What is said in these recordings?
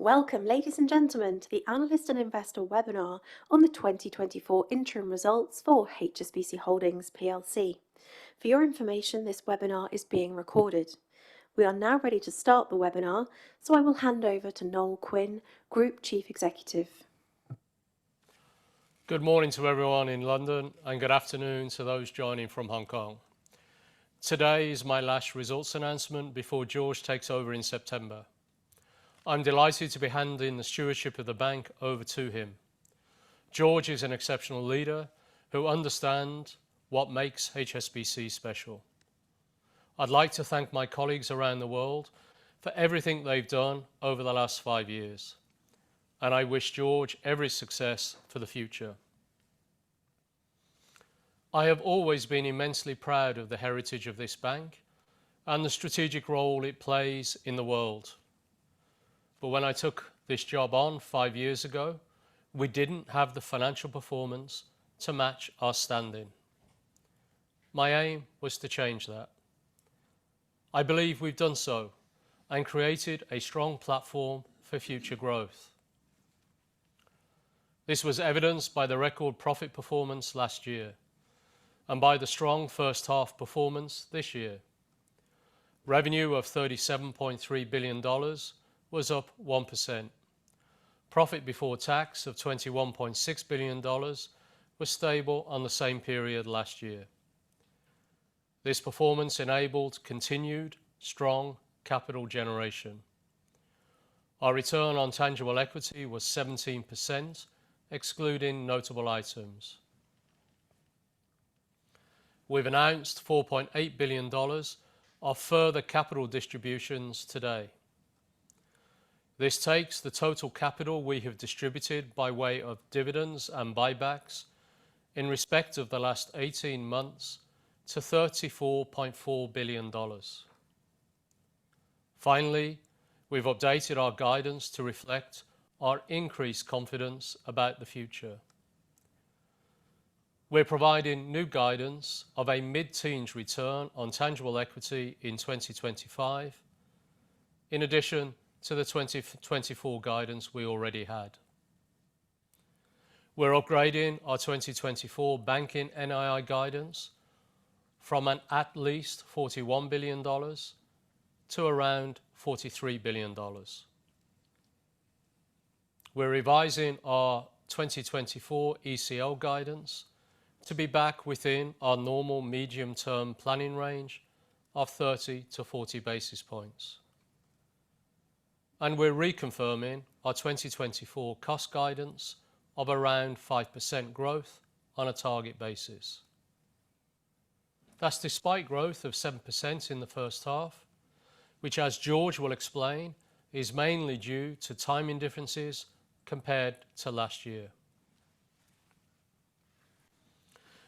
Welcome, ladies and gentlemen, to the Analyst and Investor webinar on the 2024 interim results for HSBC Holdings plc. For your information, this webinar is being recorded. We are now ready to start the webinar, so I will hand over to Noel Quinn, Group Chief Executive. Good morning to everyone in London and good afternoon to those joining from Hong Kong. Today is my last results announcement before George takes over in September. I'm delighted to be handing the stewardship of the bank over to him. George is an exceptional leader who understands what makes HSBC special. I'd like to thank my colleagues around the world for everything they've done over the last 5 years, and I wish George every success for the future. I have always been immensely proud of the heritage of this bank and the strategic role it plays in the world. But when I took this job on 5 years ago, we didn't have the financial performance to match our standing. My aim was to change that. I believe we've done so and created a strong platform for future growth. This was evidenced by the record profit performance last year and by the strong first half performance this year. Revenue of $37.3 billion was up 1%. Profit before tax of $21.6 billion was stable on the same period last year. This performance enabled continued strong capital generation. Our return on tangible equity was 17%, excluding notable items. We've announced $4.8 billion of further capital distributions today. This takes the total capital we have distributed by way of dividends and buybacks in respect of the last 18 months to $34.4 billion. Finally, we've updated our guidance to reflect our increased confidence about the future. We're providing new guidance of a mid-teens return on tangible equity in 2025, in addition to the 2024 guidance we already had. We're upgrading our 2024 banking NII guidance from an at least $41 billion to around $43 billion. We're revising our 2024 ECL guidance to be back within our normal medium-term planning range of 30 to 40 basis points. And we're reconfirming our 2024 cost guidance of around 5% growth on a target basis. That's despite growth of 7% in the first half, which, as George will explain, is mainly due to timing differences compared to last year.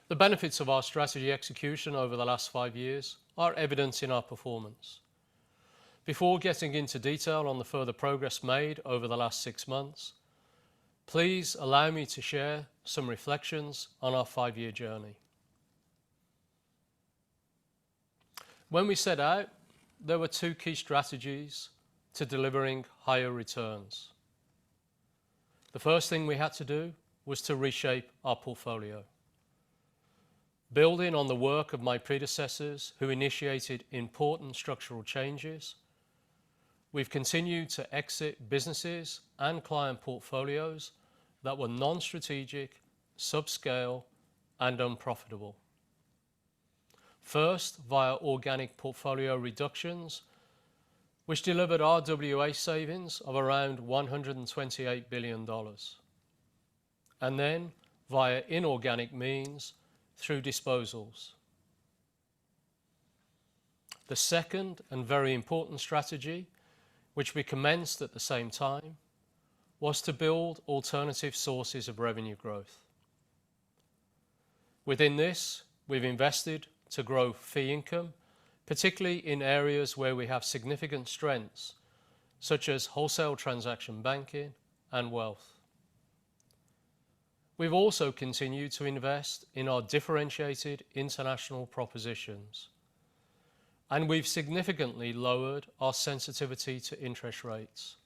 The benefits of our strategy execution over the last 5 years are evident in our performance. Before getting into detail on the further progress made over the last 6 months, please allow me to share some reflections on our 5-year journey. When we set out, there were 2 key strategies to delivering higher returns. The first thing we had to do was to reshape our portfolio. Building on the work of my predecessors who initiated important structural changes, we've continued to exit businesses and client portfolios that were non-strategic, subscale, and unprofitable. First, via organic portfolio reductions, which delivered RWA savings of around $128 billion. And then via inorganic means through disposals. The second and very important strategy, which we commenced at the same time, was to build alternative sources of revenue growth. Within this, we've invested to grow fee income, particularly in areas where we have significant strengths, such as wholesale transaction banking and wealth. We've also continued to invest in our differentiated international propositions, and we've significantly lowered our sensitivity to interest rates.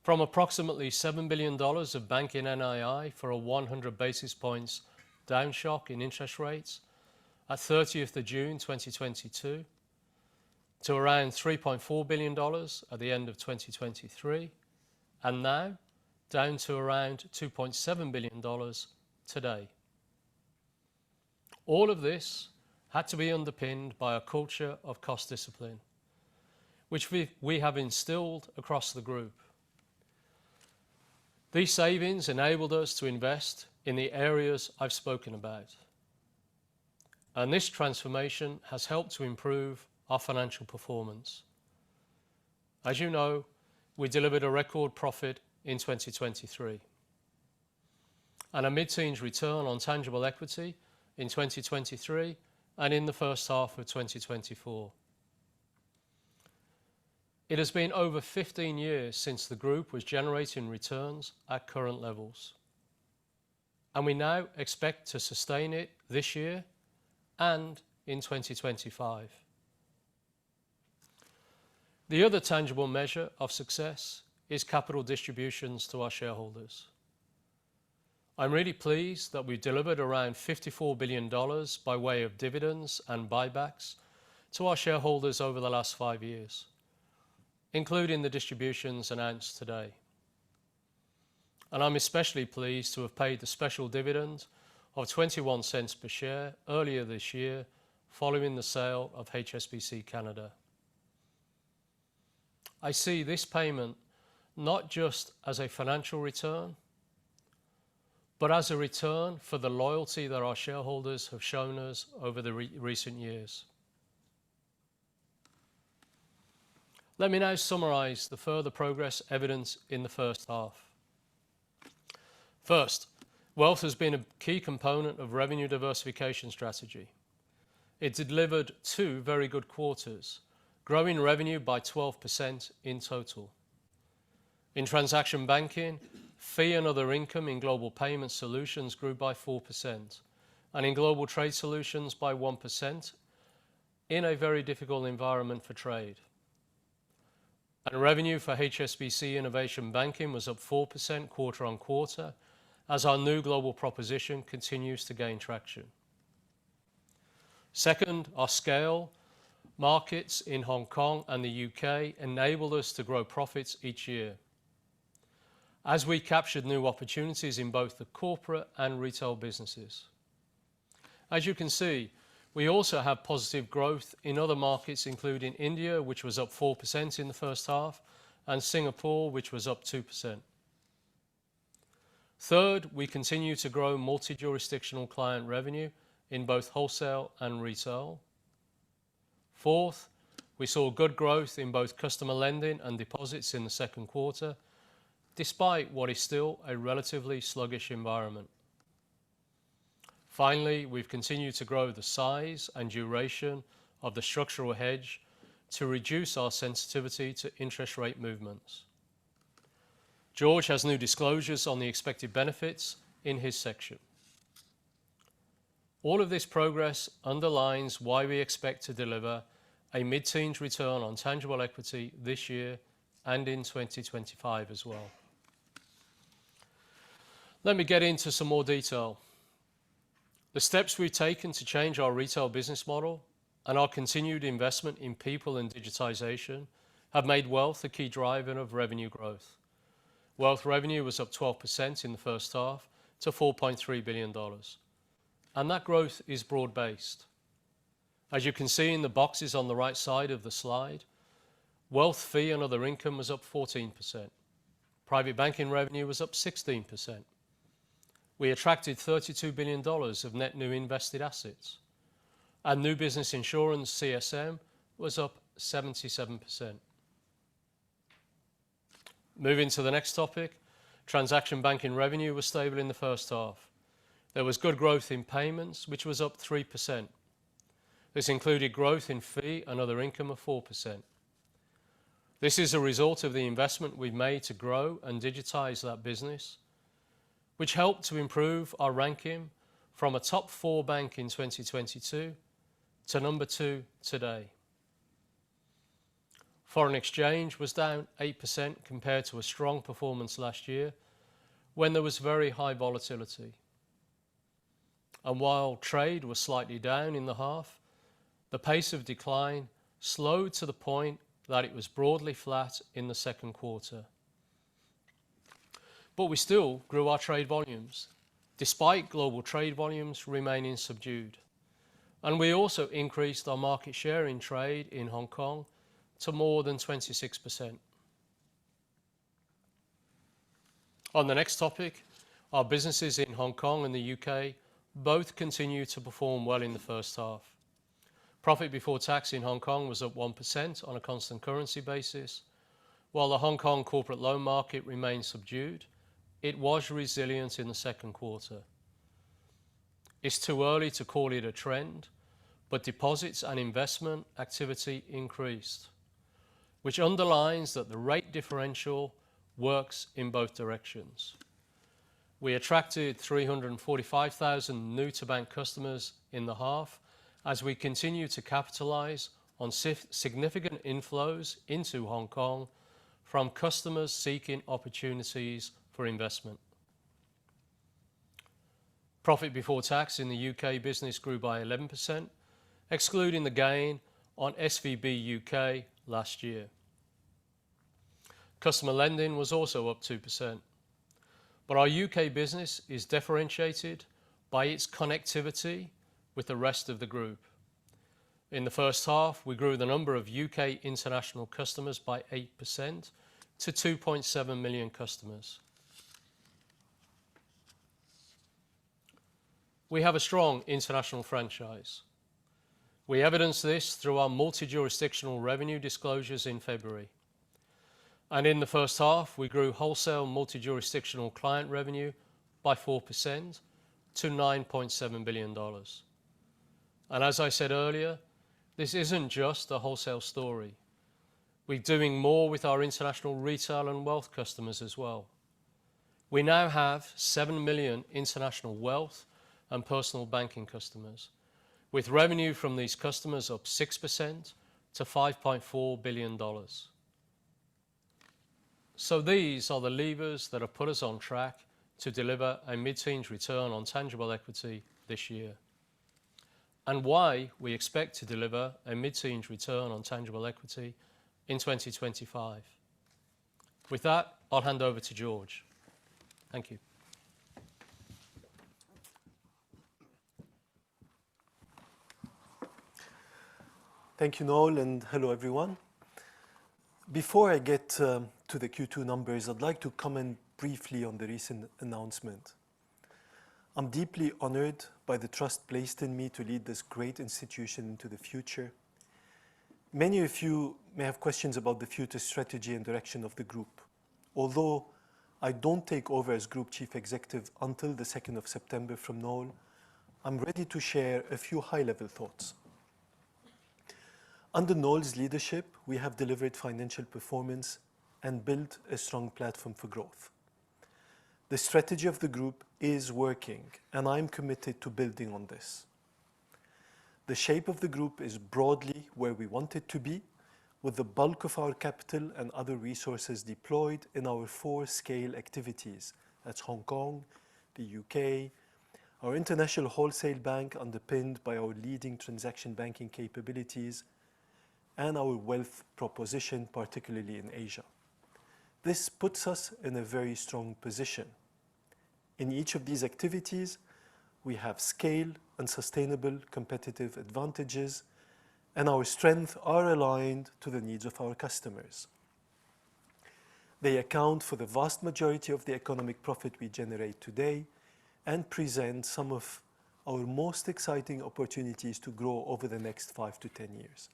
from approximately $7 billion of banking NII for a 100 basis points down shock in interest rates at 30th of June 2022 to around $3.4 billion at the end of 2023, and now down to around $2.7 billion today. All of this had to be underpinned by a culture of cost discipline, which we have instilled across the group. These savings enabled us to invest in the areas I've spoken about. And this transformation has helped to improve our financial performance. As you know, we delivered a record profit in 2023 and a mid-teens return on tangible equity in 2023 and in the first half of 2024. It has been over 15 years since the group was generating returns at current levels, and we now expect to sustain it this year and in 2025. The other tangible measure of success is capital distributions to our shareholders. I'm really pleased that we've delivered around $54 billion by way of dividends and buybacks to our shareholders over the last 5 years, including the distributions announced today. And I'm especially pleased to have paid the special dividend of 21 cents per share earlier this year following the sale of HSBC Canada. I see this payment not just as a financial return, but as a return for the loyalty that our shareholders have shown us over the recent years. Let me now summarise the further progress evident in the first half. First, wealth has been a key component of revenue diversification strategy. It delivered 2 very good quarters, growing revenue by 12% in total. In transaction banking, fee and other income in global payment solutions grew by 4%, and in global trade solutions by 1% in a very difficult environment for trade. And revenue for HSBC Innovation Banking was up 4% quarter on quarter as our new global proposition continues to gain traction. Second, our scale markets in Hong Kong and the UK enabled us to grow profits each year, as we captured new opportunities in both the corporate and retail businesses. As you can see, we also have positive growth in other markets, including India, which was up 4% in the first half, and Singapore, which was up 2%. Third, we continue to grow multi-jurisdictional client revenue in both wholesale and retail. Fourth, we saw good growth in both customer lending and deposits in the second quarter, despite what is still a relatively sluggish environment. Finally, we've continued to grow the size and duration of the structural hedge to reduce our sensitivity to interest rate movements. George has new disclosures on the expected benefits in his section. All of this progress underlines why we expect to deliver a mid-teens return on tangible equity this year and in 2025 as well. Let me get into some more detail. The steps we've taken to change our retail business model and our continued investment in people and digitization have made wealth a key driver of revenue growth. Wealth revenue was up 12% in the first half to $4.3 billion. And that growth is broad-based. As you can see in the boxes on the right side of the slide, wealth fee and other income was up 14%. Private banking revenue was up 16%. We attracted $32 billion of net new invested assets. And new business insurance CSM was up 77%. Moving to the next topic, transaction banking revenue was stable in the first half. There was good growth in payments, which was up 3%. This included growth in fee and other income of 4%. This is a result of the investment we've made to grow and digitize that business, which helped to improve our ranking from a top 4 bank in 2022 to number 2 today. Foreign exchange was down 8% compared to a strong performance last year when there was very high volatility. And while trade was slightly down in the half, the pace of decline slowed to the point that it was broadly flat in the second quarter. But we still grew our trade volumes, despite global trade volumes remaining subdued. And we also increased our market share in trade in Hong Kong to more than 26%. On the next topic, our businesses in Hong Kong and the UK both continue to perform well in the first half. Profit before tax in Hong Kong was up 1% on a constant currency basis. While the Hong Kong corporate loan market remained subdued, it was resilient in the second quarter. It's too early to call it a trend, but deposits and investment activity increased, which underlines that the rate differential works in both directions. We attracted 345,000 new-to-bank customers in the half as we continue to capitalise on significant inflows into Hong Kong from customers seeking opportunities for investment. Profit before tax in the UK business grew by 11%, excluding the gain on SVB UK last year. Customer lending was also up 2%. But our UK business is differentiated by its connectivity with the rest of the group. In the first half, we grew the number of UK international customers by 8% to 2.7 million customers. We have a strong international franchise. We evidence this through our multi-jurisdictional revenue disclosures in February. And in the first half, we grew wholesale multi-jurisdictional client revenue by 4% to $9.7 billion. And as I said earlier, this isn't just a wholesale story. We're doing more with our international retail and wealth customers as well. We now have 7 million international wealth and personal banking customers, with revenue from these customers up 6% to $5.4 billion. So these are the levers that have put us on track to deliver a mid-teens return on tangible equity this year, and why we expect to deliver a mid-teens return on tangible equity in 2025. With that, I'll hand over to George. Thank you. Thank you, Noel, and hello, everyone. Before I get to the Q2 numbers, I'd like to comment briefly on the recent announcement. I'm deeply honored by the trust placed in me to lead this great institution into the future. Many of you may have questions about the future strategy and direction of the group. Although I don't take over as Group Chief Executive until the 2nd of September from Noel, I'm ready to share a few high-level thoughts. Under Noel's leadership, we have delivered financial performance and built a strong platform for growth. The strategy of the group is working, and I'm committed to building on this. The shape of the group is broadly where we want it to be, with the bulk of our capital and other resources deployed in our 4 scale activities. That's Hong Kong, the UK, our international wholesale bank underpinned by our leading transaction banking capabilities, and our wealth proposition, particularly in Asia. This puts us in a very strong position. In each of these activities, we have scale and sustainable competitive advantages, and our strengths are aligned to the needs of our customers. They account for the vast majority of the economic profit we generate today and present some of our most exciting opportunities to grow over the next 5 to 10 years.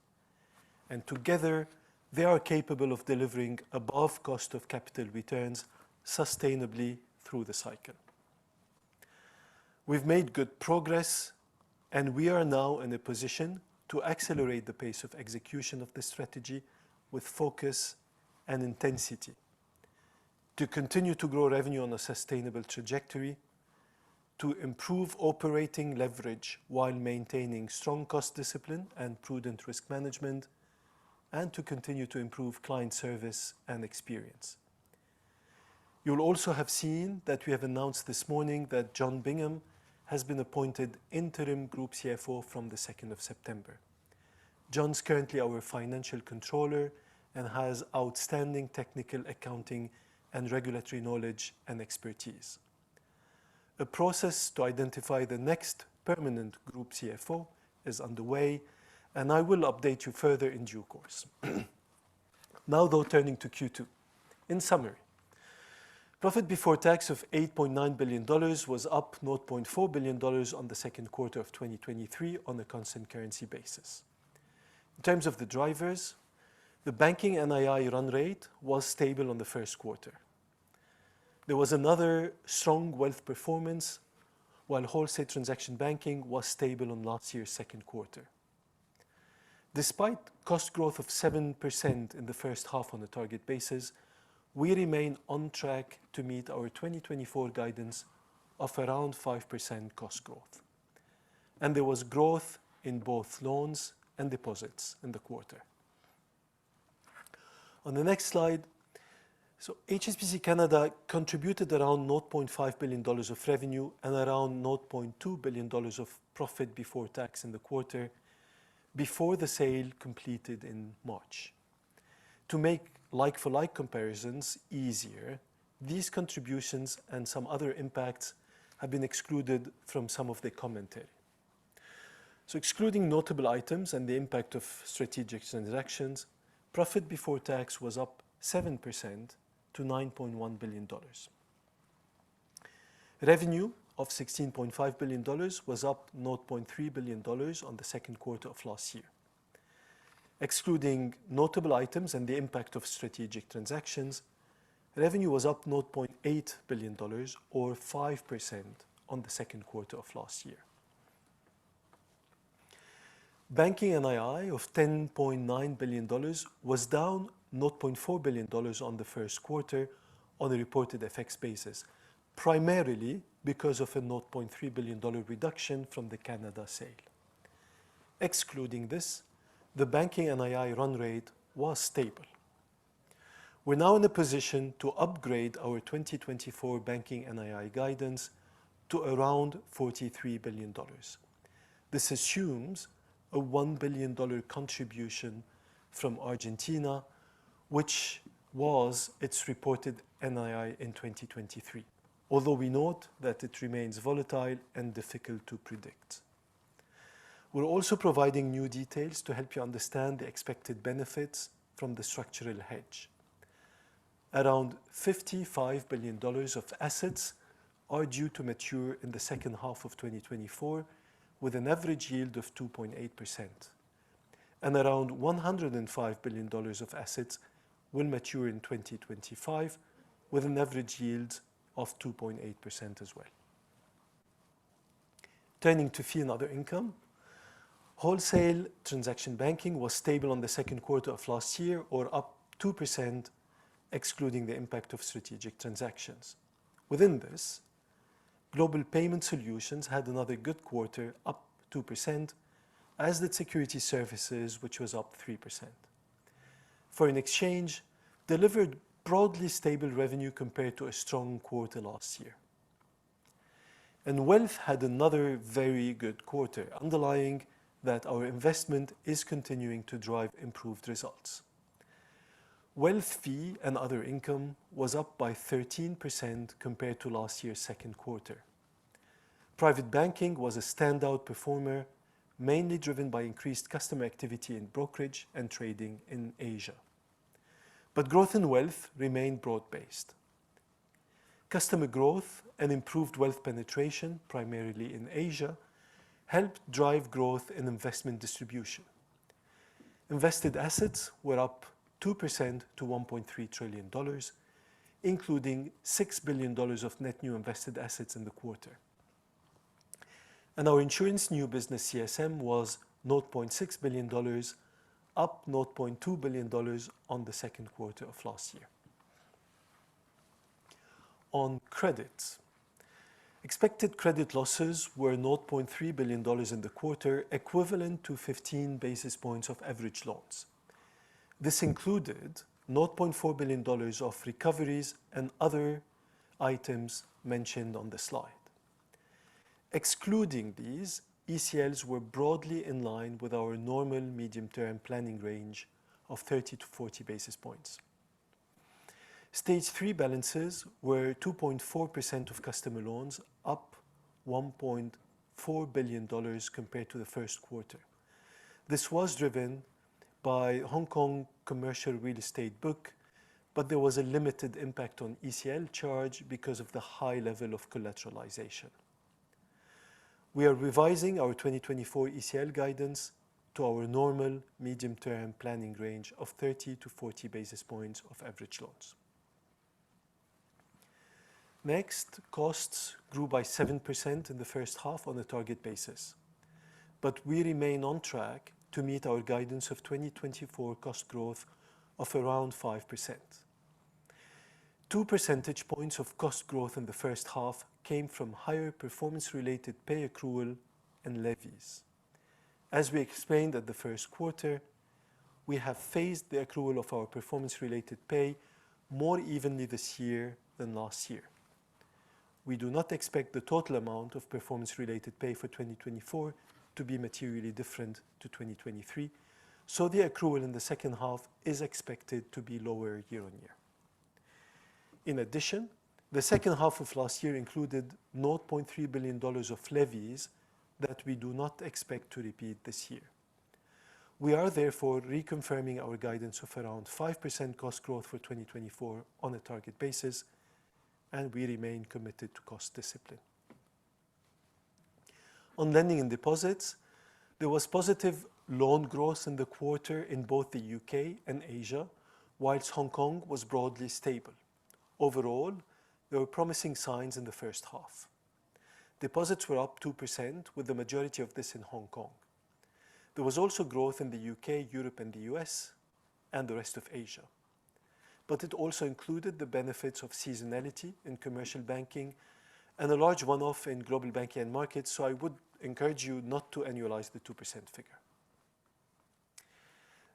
And together, they are capable of delivering above cost of capital returns sustainably through the cycle. We've made good progress, and we are now in a position to accelerate the pace of execution of the strategy with focus and intensity, to continue to grow revenue on a sustainable trajectory, to improve operating leverage while maintaining strong cost discipline and prudent risk management, and to continue to improve client service and experience. You'll also have seen that we have announced this morning that John Bingham has been appointed Interim Group CFO from the 2nd of September. John's currently our financial controller and has outstanding technical accounting and regulatory knowledge and expertise. A process to identify the next permanent Group CFO is underway, and I will update you further in due course. Now, though, turning to Q2. In summary, profit before tax of $8.9 billion was up $0.4 billion on the second quarter of 2023 on a constant currency basis. In terms of the drivers, the banking NII run rate was stable on the first quarter. There was another strong wealth performance, while wholesale transaction banking was stable on last year's second quarter. Despite cost growth of 7% in the first half on a target basis, we remain on track to meet our 2024 guidance of around 5% cost growth. And there was growth in both loans and deposits in the quarter. On the next slide, so HSBC Canada contributed around $0.5 billion of revenue and around $0.2 billion of profit before tax in the quarter before the sale completed in March. To make like-for-like comparisons easier, these contributions and some other impacts have been excluded from some of the commentary. So excluding notable items and the impact of strategic transactions, profit before tax was up 7% to $9.1 billion. Revenue of $16.5 billion was up $0.3 billion on the second quarter of last year. Excluding notable items and the impact of strategic transactions, revenue was up $0.8 billion or 5% on the second quarter of last year. Banking NII of $10.9 billion was down $0.4 billion on the first quarter on a reported FX basis, primarily because of a $0.3 billion reduction from the Canada sale. Excluding this, the banking NII run rate was stable. We're now in a position to upgrade our 2024 banking NII guidance to around $43 billion. This assumes a $1 billion contribution from Argentina, which was its reported NII in 2023, although we note that it remains volatile and difficult to predict. We're also providing new details to help you understand the expected benefits from the structural hedge. Around $55 billion of assets are due to mature in the second half of 2024 with an average yield of 2.8%. And around $105 billion of assets will mature in 2025 with an average yield of 2.8% as well. Turning to fee and other income, wholesale transaction banking was stable on the second quarter of last year or up 2%, excluding the impact of strategic transactions. Within this, Global Payment Solutions had another good quarter, up 2%, as did Security Services, which was up 3%. Foreign exchange delivered broadly stable revenue compared to a strong quarter last year. And wealth had another very good quarter, underlying that our investment is continuing to drive improved results. Wealth fee and other income was up by 13% compared to last year's second quarter. Private banking was a standout performer, mainly driven by increased customer activity in brokerage and trading in Asia. But growth in wealth remained broad-based. Customer growth and improved wealth penetration, primarily in Asia, helped drive growth in investment distribution. Invested assets were up 2% to $1.3 trillion, including $6 billion of net new invested assets in the quarter. And our insurance new business CSM was $0.6 billion, up $0.2 billion on the second quarter of last year. On credit, expected credit losses were $0.3 billion in the quarter, equivalent to 15 basis points of average loans. This included $0.4 billion of recoveries and other items mentioned on the slide. Excluding these, ECLs were broadly in line with our normal medium-term planning range of 30 to 40 basis points. Stage 3 balances were 2.4% of customer loans, up $1.4 billion compared to the first quarter. This was driven by Hong Kong commercial real estate book, but there was a limited impact on ECL charge because of the high level of collateralization. We are revising our 2024 ECL guidance to our normal medium-term planning range of 30 to 40 basis points of average loans. Next, costs grew by 7% in the first half on a target basis, but we remain on track to meet our guidance of 2024 cost growth of around 5%. 2 percentage points of cost growth in the first half came from higher performance-related pay accrual and levies. As we explained at the first quarter, we have phased the accrual of our performance-related pay more evenly this year than last year. We do not expect the total amount of performance-related pay for 2024 to be materially different to 2023, so the accrual in the second half is expected to be lower year on year. In addition, the second half of last year included $0.3 billion of levies that we do not expect to repeat this year. We are therefore reconfirming our guidance of around 5% cost growth for 2024 on a target basis, and we remain committed to cost discipline. On lending and deposits, there was positive loan growth in the quarter in both the UK and Asia, whilst Hong Kong was broadly stable. Overall, there were promising signs in the first half. Deposits were up 2%, with the majority of this in Hong Kong. There was also growth in the UK, Europe and the US, and the rest of Asia. But it also included the benefits of seasonality in commercial banking and a large one-off in global banking and markets, so I would encourage you not to annualize the 2% figure.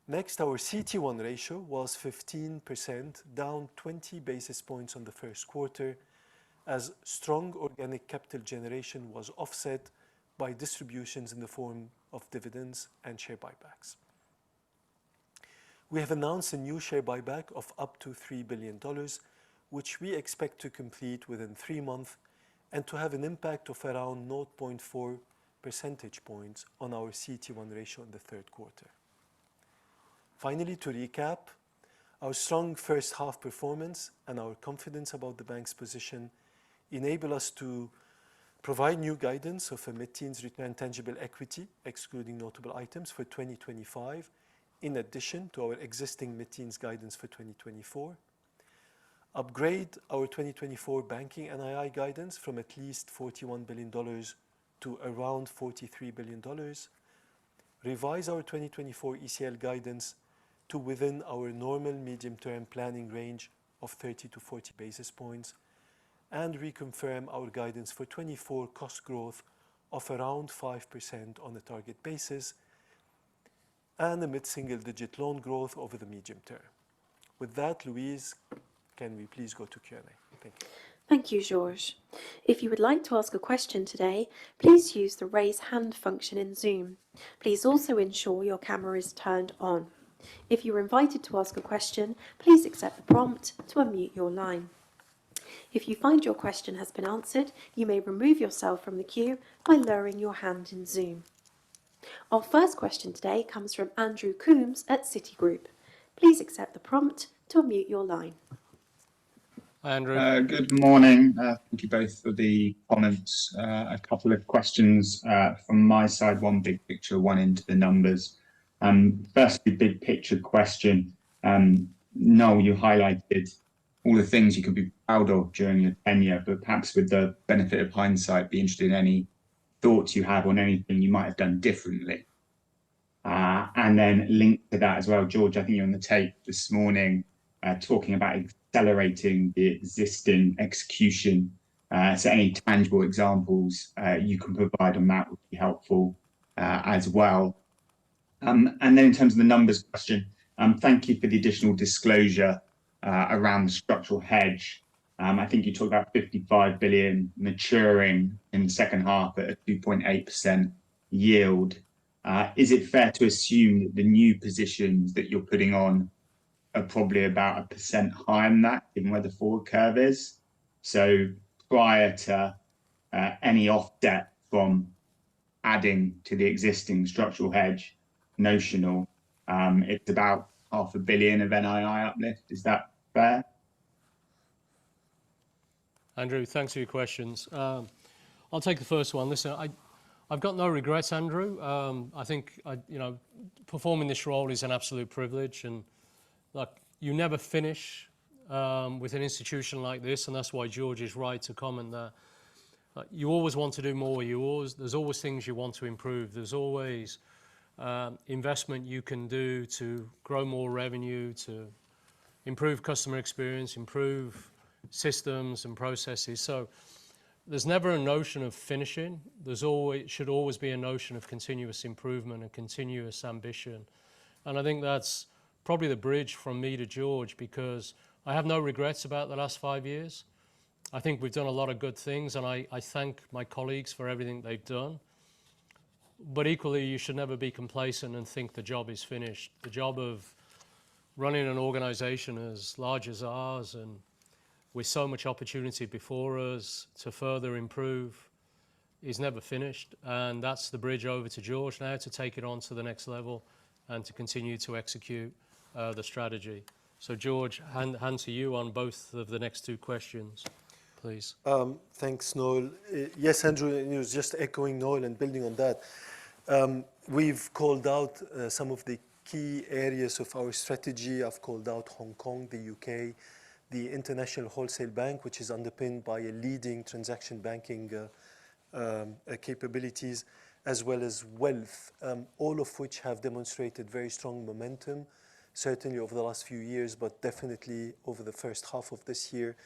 Next, our CET1 ratio was 15%, down 20 basis points on the first quarter, as strong organic capital generation was offset by distributions in the form of dividends and share buybacks. We have announced a new share buyback of up to $3 billion, which we expect to complete within 3 months and to have an impact of around 0.4 percentage points on our CET1 ratio in the third quarter. Finally, to recap, our strong first half performance and our confidence about the bank's position enable us to provide new guidance of a mid-teens return tangible equity, excluding notable items, for 2025, in addition to our existing mid-teens guidance for 2024. Upgrade our 2024 banking NII guidance from at least $41 billion to around $43 billion. Revise our 2024 ECL guidance to within our normal medium-term planning range of 30 to 40 basis points, and reconfirm our guidance for 24 cost growth of around 5% on a target basis, and a mid-single-digit loan growth over the medium term. With that, Louise, can we please go to Q&A? Thank you. Thank you, Georges. If you would like to ask a question today, please use the raise hand function in Zoom. Please also ensure your camera is turned on. If you are invited to ask a question, please accept the prompt to unmute your line. If you find your question has been answered, you may remove yourself from the queue by lowering your hand in Zoom. Our first question today comes from Andrew Coombs at Citigroup. Please accept the prompt to unmute your line. Hi, Andrew. Good morning. Thank you both for the comments. A couple of questions from my side, one big picture, one into the numbers. Firstly, big picture question. Noel, you highlighted all the things you could be proud of during your tenure, but perhaps with the benefit of hindsight, be interested in any thoughts you have on anything you might have done differently. And then linked to that as well, George, I think you're on the tape this morning talking about accelerating the existing execution. So any tangible examples you can provide on that would be helpful as well. And then in terms of the numbers question, Thank you for the additional disclosure around the structural hedge. I think you talked about 55 billion maturing in the second half at a 2.8% yield. Is it fair to assume that the new positions that you're putting on are probably about 1% higher than that, given where the forward curve is? So prior to any offset from adding to the existing structural hedge notional, it's about 500 million of NII uplift. Is that fair? Andrew, thanks for your questions. I'll take the first one. Listen, I've got no regrets, Andrew. I think performing this role is an absolute privilege, and you never finish with an institution like this, and that's why George is right to comment that you always want to do more. There's always things you want to improve. There's always investment you can do to grow more revenue, to improve customer experience, improve systems and processes. So there's never a notion of finishing. Should always be a notion of continuous improvement and continuous ambition. And I think that's probably the bridge from me to George, because I have no regrets about the last 5 years. I think we've done a lot of good things, and I thank my colleagues for everything they've done. But equally, you should never be complacent and think the job is finished. The job of running an organization as large as ours and with so much opportunity before us to further improve is never finished. And that's the bridge over to George now to take it on to the next level and to continue to execute the strategy. So George, hand to you on both of the next two questions, please. Thanks, Noel. Yes, Andrew, just echoing Noel and building on that. We've called out some of the key areas of our strategy. I've called out Hong Kong, the UK, the International Wholesale Bank, which is underpinned by a leading transaction banking capabilities, as well as wealth, all of which have demonstrated very strong momentum, certainly over the last few years, but definitely over the first half of this year.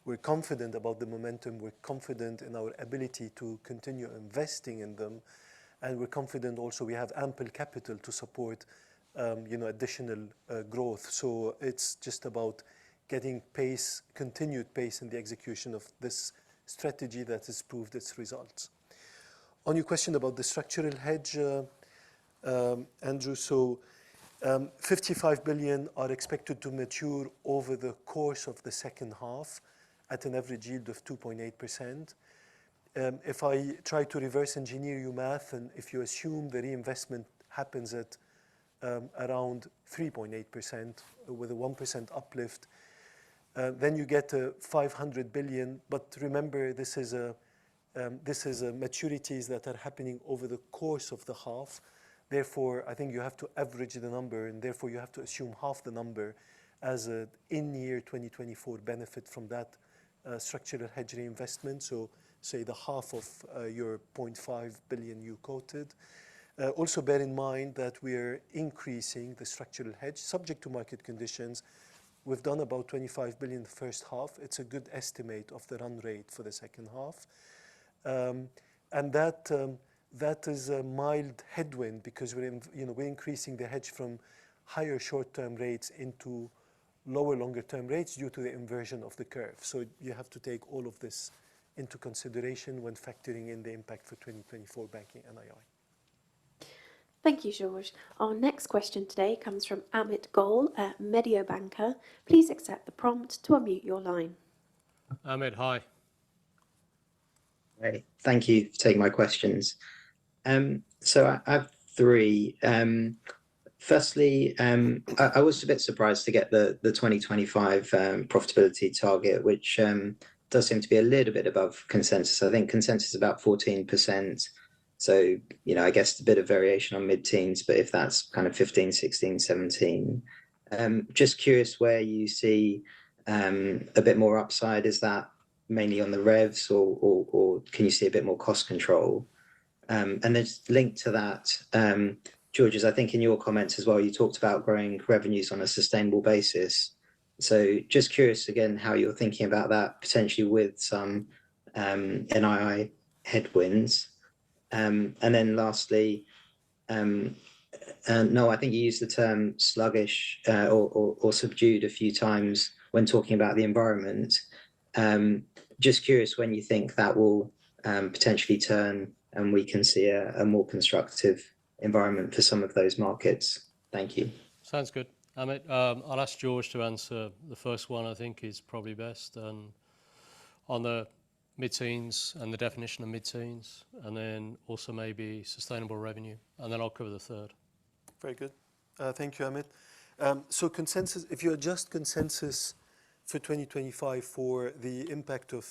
We're confident about the momentum. We're confident in our ability to continue investing in them. And we're confident also we have ample capital to support additional growth. So it's just about getting pace, continued pace in the execution of this strategy that has proved its results. On your question about the structural hedge, Andrew, so 55 billion are expected to mature over the course of the second half at an average yield of 2.8%. If I try to reverse engineer your math, and if you assume the reinvestment happens at around 3.8% with a 1% uplift, then you get 500 billion. But remember, this is maturities that are happening over the course of the half. Therefore, I think you have to average the number, and therefore you have to assume half the number as an in-year 2024 benefit from that structural hedge reinvestment. So say the half of your 0.5 billion you quoted. Also bear in mind that we are increasing the structural hedge subject to market conditions. We've done about 25 billion the first half. It's a good estimate of the run rate for the second half. And that is a mild headwind because we're increasing the hedge from higher short-term rates into lower longer-term rates due to the inversion of the curve. So you have to take all of this into consideration when factoring in the impact for 2024 banking NII. Thank you, George. Our next question today comes from Amit Goel at Mediobanca. Please accept the prompt to unmute your line. Amit, hi. Great. Thank you for taking my questions. So I have three. Firstly, I was a bit surprised to get the 2025 profitability target, which does seem to be a little bit above consensus. I think consensus is about 14%. So, I guess a bit of variation on mid-teens, but if that's kind of 15, 16, 17, just curious where you see a bit more upside. Is that mainly on the revs or can you see a bit more cost control? And then just linked to that, George, I think in your comments as well, you talked about growing revenues on a sustainable basis. So just curious again how you're thinking about that potentially with some NII headwinds. And then lastly, No, I think you used the term sluggish or subdued a few times when talking about the environment. Just curious when you think that will potentially turn and we can see a more constructive environment for some of those markets. Thank you. Sounds good. Amit, I'll ask George to answer the first one. I think is probably best on the mid-teens and the definition of mid-teens, and then also maybe sustainable revenue, and then I'll cover the third. Very good. Thank you, Amit. So consensus, if you adjust consensus for 2025 for the impact of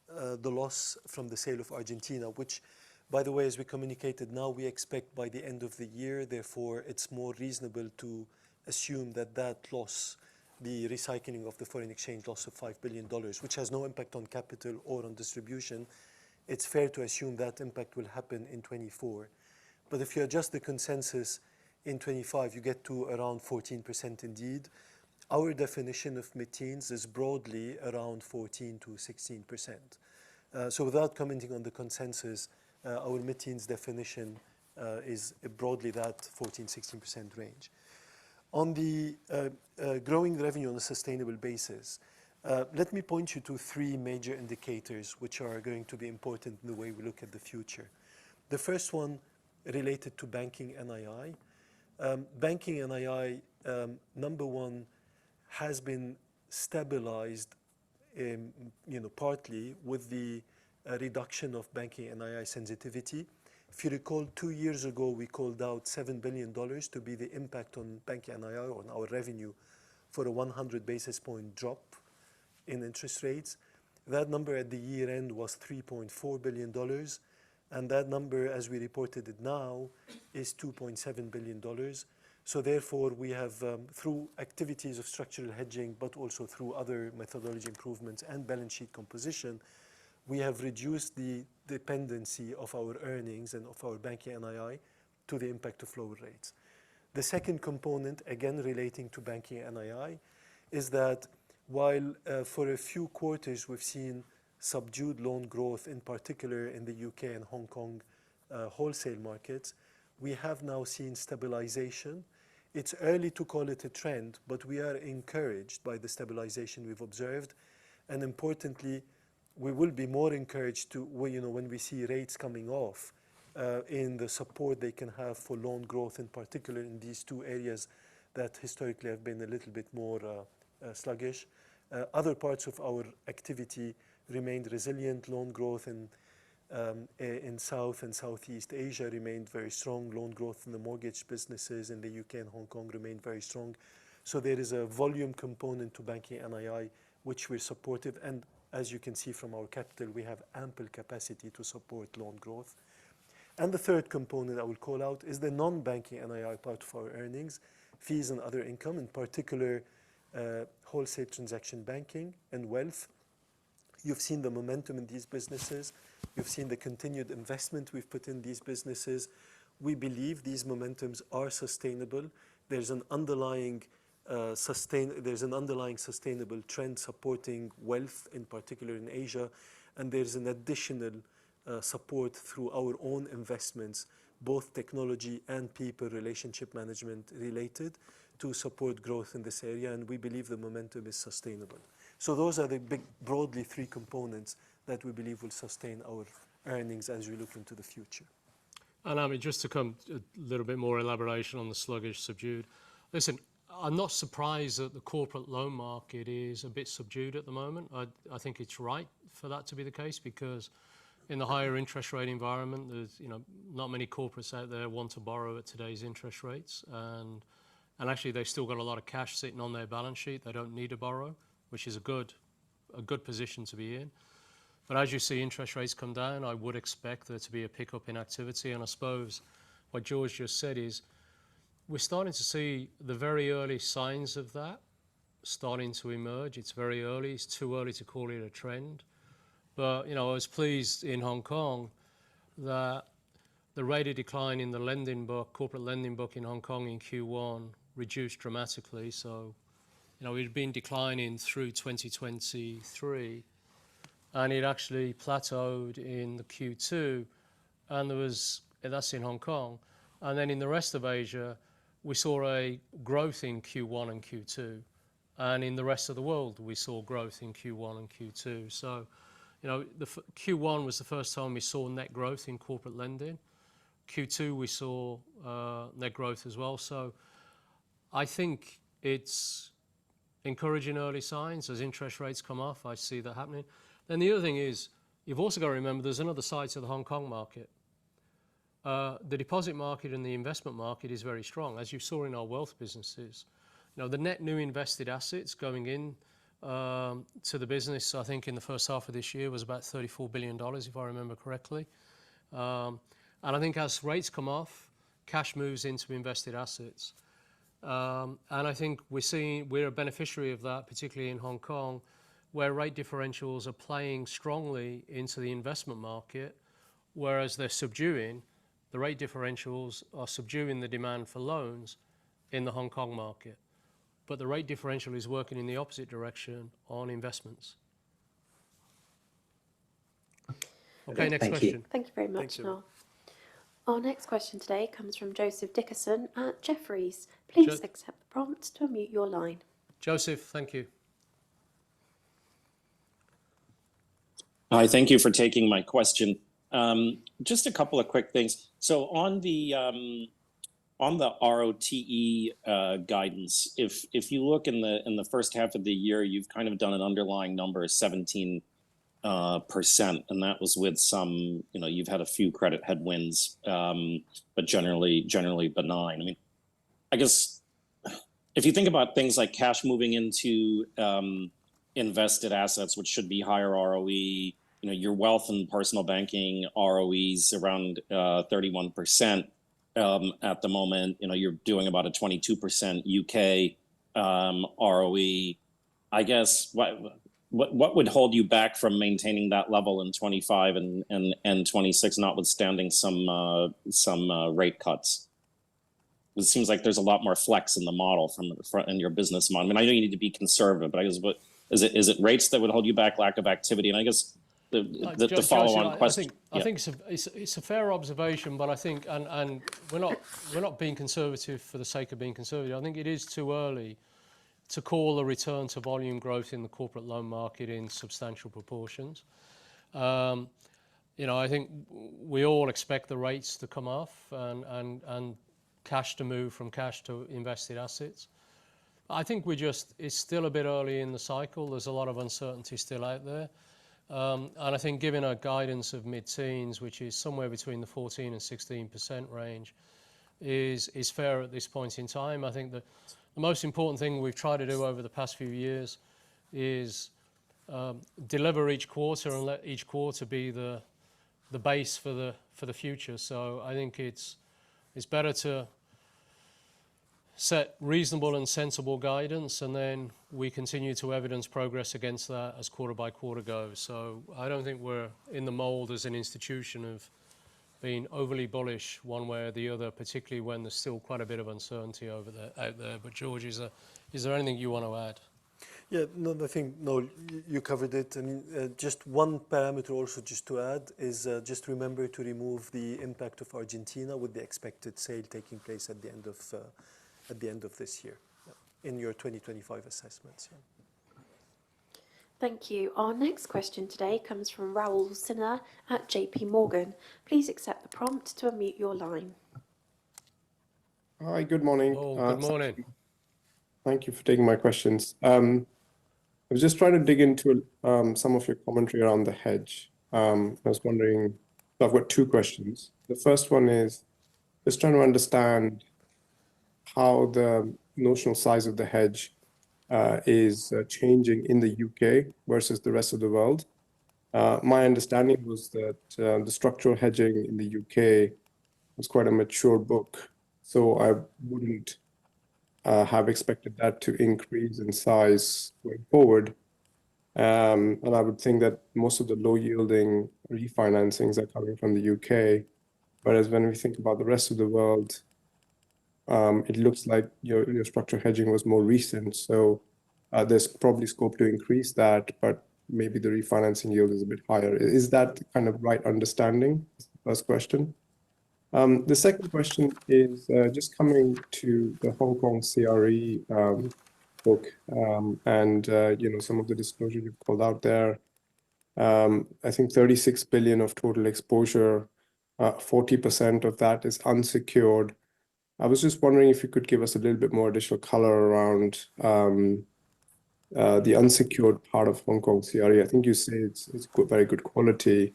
the loss from the sale of Argentina, which, by the way, as we communicated now, we expect by the end of the year. Therefore, it's more reasonable to assume that that loss, the recycling of the foreign exchange loss of $5 billion, which has no impact on capital or on distribution, it's fair to assume that impact will happen in 24. But if you adjust the consensus in 25, you get to around 14% indeed. Our definition of mid-teens is broadly around 14 to 16%. So without commenting on the consensus, our mid-teens definition is broadly that 14-16% range. On the growing revenue on a sustainable basis, let me point you to three major indicators which are going to be important in the way we look at the future. The first one related to banking NII. Banking NII, number one, has been stabilized, partly with the reduction of banking NII sensitivity. If you recall, 2 years ago, we called out $7 billion to be the impact on banking NII, on our revenue, for a 100 basis point drop in interest rates. That number at the year end was $3.4 billion. And that number, as we reported it now, is $2.7 billion. So therefore, we have, through activities of structural hedging, but also through other methodology improvements and balance sheet composition, we have reduced the dependency of our earnings and of our banking NII to the impact of lower rates. The second component, again relating to banking NII, is that while for a few quarters we've seen subdued loan growth, in particular in the UK and Hong Kong wholesale markets, we have now seen stabilization. It's early to call it a trend, but we are encouraged by the stabilization we've observed. And importantly, we will be more encouraged to, when we see rates coming off in the support they can have for loan growth, in particular in these two areas that historically have been a little bit more sluggish. Other parts of our activity remained resilient. Loan growth in South and Southeast Asia remained very strong. Loan growth in the mortgage businesses in the UK and Hong Kong remained very strong. So there is a volume component to banking NII, which we're supportive. And as you can see from our capital, we have ample capacity to support loan growth. And the third component I will call out is the non-banking NII part of our earnings, fees and other income, in particular wholesale transaction banking and wealth. You've seen the momentum in these businesses. You've seen the continued investment we've put in these businesses. We believe these momentums are sustainable. There's an underlying sustainable trend supporting wealth, in particular in Asia, and there's an additional support through our own investments, both technology and people relationship management related, to support growth in this area, and we believe the momentum is sustainable. So those are the broadly three components that we believe will sustain our earnings as we look into the future. And I mean, just to come a little bit more elaboration on the sluggish, subdued. Listen, I'm not surprised that the corporate loan market is a bit subdued at the moment. I think it's right for that to be the case, because in the higher interest rate environment, there's not many corporates out there want to borrow at today's interest rates, and actually they've still got a lot of cash sitting on their balance sheet. They don't need to borrow, which is a good position to be in. But as you see interest rates come down, I would expect there to be a pickup in activity. And I suppose what George just said is, we're starting to see the very early signs of that starting to emerge. It's very early. It's too early to call it a trend. But, I was pleased in Hong Kong that the rate of decline in the lending book, corporate lending book in Hong Kong in Q1 reduced dramatically. So, it had been declining through 2023, and it actually plateaued in the Q2. And that's in Hong Kong. And then in the rest of Asia, we saw a growth in Q1 and Q2. And in the rest of the world, we saw growth in Q1 and Q2. So, you know, Q1 was the first time we saw net growth in corporate lending. Q2, we saw net growth as well. So I think it's encouraging early signs as interest rates come off. I see that happening. Then the other thing is, you've also got to remember there's another side to the Hong Kong market. The deposit market and the investment market is very strong, as you saw in our wealth businesses. You know, the net new invested assets going in to the business, I think in the first half of this year was about $34 billion, if I remember correctly. And I think as rates come off, cash moves into invested assets. And I think we're a beneficiary of that, particularly in Hong Kong, where rate differentials are playing strongly into the investment market, whereas they're subduing, the rate differentials are subduing the demand for loans in the Hong Kong market. But the rate differential is working in the opposite direction on investments. Okay, next question. Thank you very much, Noel. Our next question today comes from Joseph Dickerson at Jefferies. Please accept the prompt to unmute your line. Joseph, thank you. Hi, thank you for taking my question. Just a couple of quick things. So on the ROTE guidance, if you look in the first half of the year, you've kind of done an underlying number of 17%, and that was with some, you know, you've had a few credit headwinds, but generally benign. I mean, I guess if you think about things like cash moving into invested assets, which should be higher ROE, you know, your wealth and personal banking ROEs around 31% at the moment. You know, you're doing about a 22% UK ROE. I guess what would hold you back from maintaining that level in 25 and 26, notwithstanding some rate cuts? It seems like there's a lot more flex in the model in your business model. I mean, I know you need to be conservative, but I guess is it rates that would hold you back, lack of activity? And I guess the follow-on question. I think it's a fair observation, but I think, and we're not being conservative for the sake of being conservative. I think it is too early to call a return to volume growth in the corporate loan market in substantial proportions. You know, I think we all expect the rates to come off and cash to move from cash to invested assets. I think it's still a bit early in the cycle. There's a lot of uncertainty still out there. And I think given our guidance of mid-teens, which is somewhere between the 14 and 16% range, is fair at this point in time. I think the most important thing we've tried to do over the past few years is deliver each quarter and let each quarter be the base for the future. So I think it's better to set reasonable and sensible guidance, and then we continue to evidence progress against that as quarter by quarter goes. So I don't think we're in the mold as an institution of being overly bullish one way or the other, particularly when there's still quite a bit of uncertainty out there. But George, is there anything you want to add? Yeah, no, I think, no, you covered it. I mean, just one parameter also just to add is just remember to remove the impact of Argentina with the expected sale taking place at the end of this year in your 2025 assessments. Yeah. Thank you. Our next question today comes from Raul Sinha at JP Morgan. Please accept the prompt to unmute your line. Hi, good morning. Oh, good morning. Thank you for taking my questions. I was just trying to dig into some of your commentary around the hedge. I was wondering, I've got two questions. The first one is just trying to understand how the notional size of the hedge is changing in the UK versus the rest of the world. My understanding was that the structural hedging in the UK was quite a mature book, so I wouldn't have expected that to increase in size going forward. And I would think that most of the low-yielding refinancings are coming from the UK, whereas when we think about the rest of the world, it looks like your structural hedging was more recent, so there's probably scope to increase that, but maybe the refinancing yield is a bit higher. Is that kind of right understanding? First question. The second question is just coming to the Hong Kong CRE book and some of the disclosure you've called out there. I think 36 billion of total exposure, 40% of that is unsecured. I was just wondering if you could give us a little bit more additional color around the unsecured part of Hong Kong CRE. I think you say it's good, very good quality,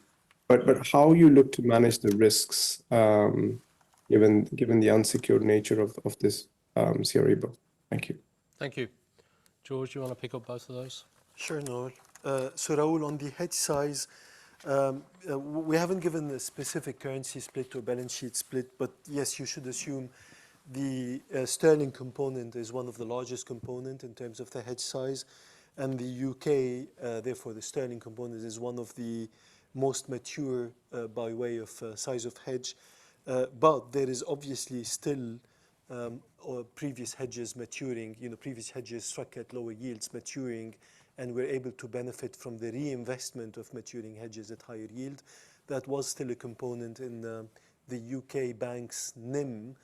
but how you look to manage the risks given the unsecured nature of this CRE book. Thank you. Thank you. George, you want to pick up both of those? Sure, Noel. So Raoul, on the hedge size, we haven't given a specific currency split or balance sheet split, but yes, you should assume the sterling component is one of the largest component in terms of the hedge size, and the UK, therefore the sterling component is one of the most mature by way of size of hedge. But there is obviously still previous hedges maturing, previous hedges struck at lower yields maturing, and we're able to benefit from the reinvestment of maturing hedges at higher yield. That was still a component in the UK banks NIM,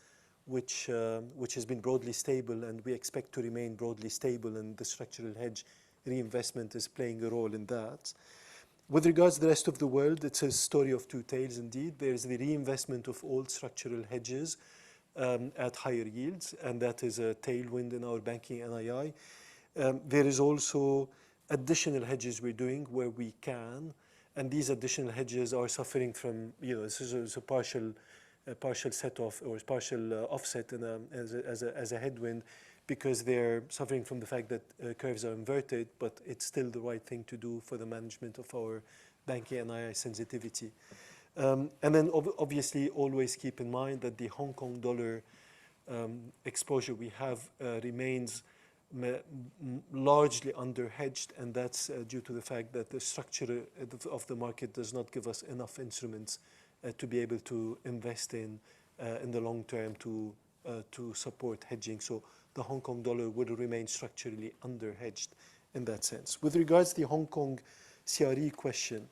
which has been broadly stable, and we expect to remain broadly stable, and the structural hedge reinvestment is playing a role in that. With regards to the rest of the world, it's a story of two tales indeed. There's the reinvestment of old structural hedges at higher yields, and that is a tailwind in our banking NII. There is also additional hedges we're doing where we can, and these additional hedges are suffering from, this is a partial set off or partial offset as a headwind, because they're suffering from the fact that curves are inverted, but it's still the right thing to do for the management of our banking NII sensitivity. And then obviously always keep in mind that the Hong Kong dollar exposure we have remains largely under-hedged, and that's due to the fact that the structure of the market does not give us enough instruments to be able to invest in the long term to support hedging. So the Hong Kong dollar would remain structurally under-hedged in that sense. With regards to the Hong Kong CRE question,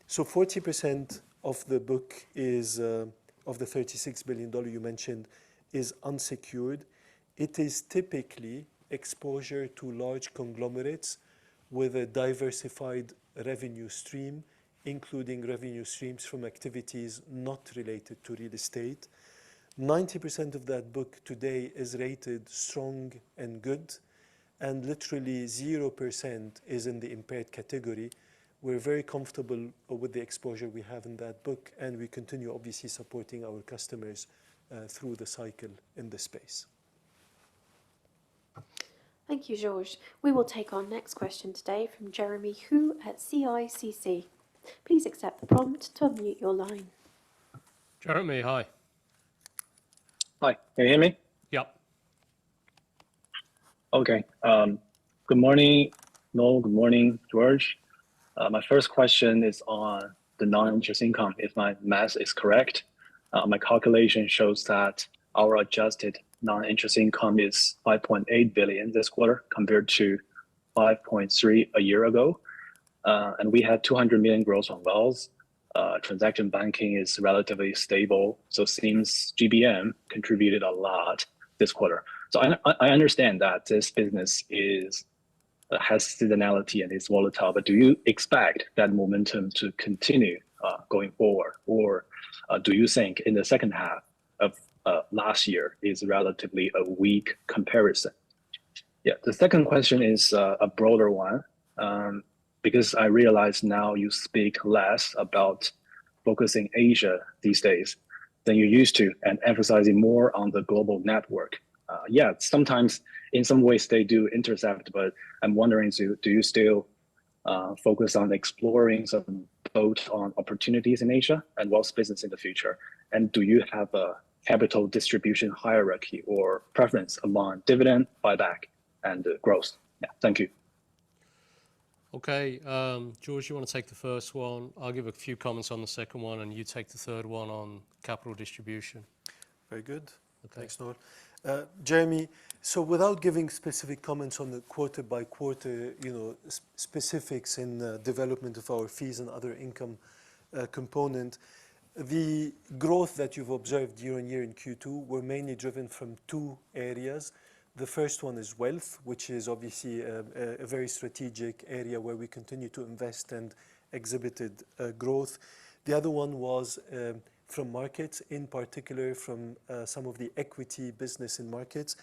so 40% of the book is, of the $36 billion you mentioned, is unsecured. It is typically exposure to large conglomerates with a diversified revenue stream, including revenue streams from activities not related to real estate. 90% of that book today is rated strong and good, and literally 0% is in the impaired category. We're very comfortable with the exposure we have in that book, and we continue obviously supporting our customers through the cycle in this space. Thank you, Georges. We will take our next question today from Jeremy Hu at CICC. Please accept the prompt to unmute your line. Jeremy, hi. Hi, can you hear me? Yep. Okay. Good morning, Noel. Good morning, George. My first question is on the non-interest income. If my math is correct, my calculation shows that our adjusted non-interest income is 5.8 billion this quarter compared to 5.3 a year ago. And we had 200 million growth on wealth. Transaction banking is relatively stable, so it seems GBM contributed a lot this quarter. So I understand that this business has seasonality and is volatile, but do you expect that momentum to continue going forward, or do you think in the second half of last year is relatively a weak comparison? Yeah, the second question is a broader one. Because I realize now you speak less about focusing Asia these days than you used to, and emphasizing more on the global network. Yeah, sometimes in some ways they do intersect, but I'm wondering, do you still focus on exploring some bolt-on opportunities in Asia and wealth business in the future? And do you have a capital distribution hierarchy or preference among dividend, buyback, and growth? Yeah, thank you. Okay, George, you want to take the first one? I'll give a few comments on the second one, and you take the third one on capital distribution. Very good. Okay. Thanks, Noel. Jeremy, so without giving specific comments on the quarter by quarter, specifics in development of our fees and other income component, The growth that you've observed year on year in Q2 were mainly driven from two areas. The first one is wealth, which is obviously a very strategic area where we continue to invest and exhibited growth. The other one was from markets, in particular from some of the equity business in markets.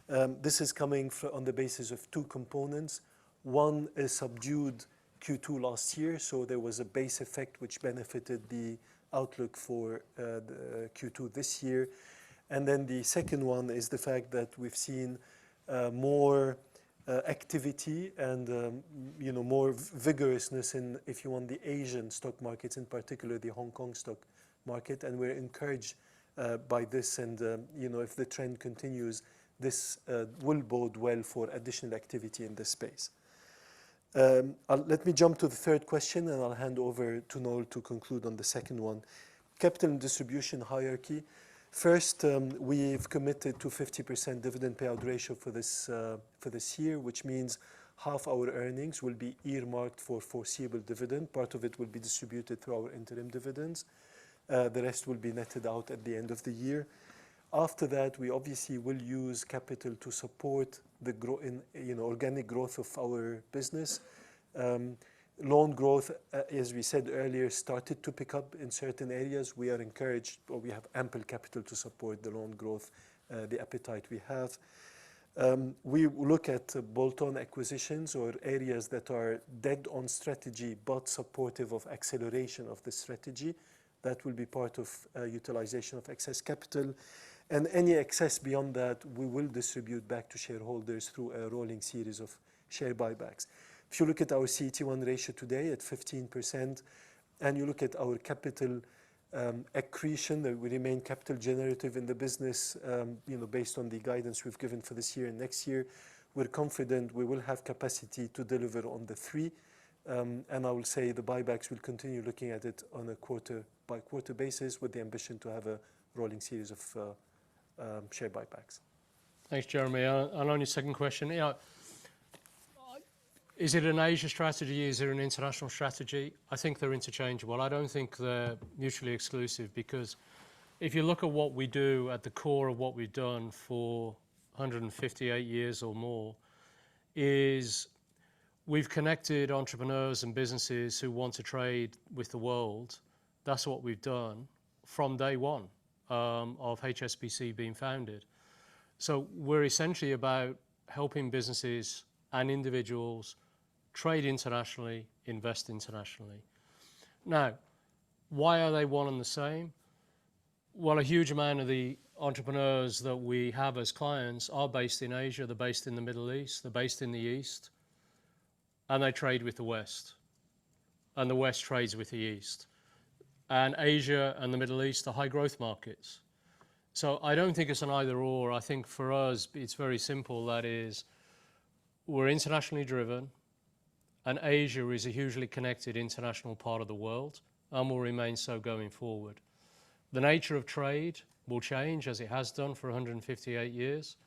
This is coming on the basis of two components. One is subdued Q2 last year, so there was a base effect which benefited the outlook for the Q2 this year. And then the second one is the fact that we've seen more activity and more vigorousness in, if you want, the Asian stock markets, in particular the Hong Kong stock market, and we're encouraged by this. And if the trend continues, this will bode well for additional activity in this space. Let me jump to the third question, and I'll hand over to Noel to conclude on the second one. Capital and distribution hierarchy. First, we've committed to 50% dividend payout ratio for this year, which means half our earnings will be earmarked for foreseeable dividend. Part of it will be distributed through our interim dividends. The rest will be netted out at the end of the year. After that, we obviously will use capital to support the organic growth of our business. Loan growth, as we said earlier, started to pick up in certain areas. We are encouraged, or we have ample capital to support the loan growth, the appetite we have. We look at bolt-on acquisitions or areas that are dead on strategy but supportive of acceleration of the strategy. That will be part of utilization of excess capital. And any excess beyond that, we will distribute back to shareholders through a rolling series of share buybacks. If you look at our CET1 ratio today at 15%, and you look at our capital accretion, that we remain capital generative in the business, based on the guidance we've given for this year and next year, we're confident we will have capacity to deliver on the three. And I will say the buybacks will continue looking at it on a quarter-by-quarter basis with the ambition to have a rolling series of share buybacks. Thanks, Jeremy. And on your second question, is it an Asia strategy? Is it an international strategy? I think they're interchangeable. I don't think they're mutually exclusive, because if you look at what we do at the core of what we've done for 158 years or more, is we've connected entrepreneurs and businesses who want to trade with the world. That's what we've done from day one of HSBC being founded. So we're essentially about helping businesses and individuals trade internationally, invest internationally. Now, why are they one and the same? Well, a huge amount of the entrepreneurs that we have as clients are based in Asia, they're based in the Middle East, they're based in the East, and they trade with the West. And the West trades with the East. And Asia and the Middle East are high growth markets. So I don't think it's an either or. I think for us, it's very simple. That is, we're internationally driven, and Asia is a hugely connected international part of the world, and will remain so going forward. The nature of trade will change, as it has done for 158 years.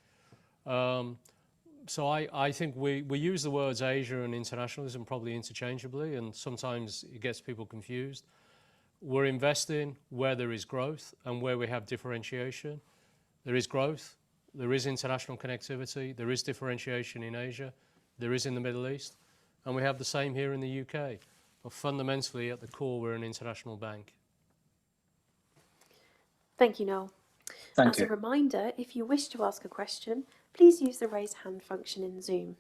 So I think we use the words Asia and internationalism probably interchangeably, and sometimes it gets people confused. We're investing where there is growth and where we have differentiation. There is growth, there is international connectivity, there is differentiation in Asia, there is in the Middle East, and we have the same here in the UK. But fundamentally, at the core, we're an international bank. Thank you, Noel. Thank As you. a reminder, if you wish to ask a question, please use the raise hand function in Zoom.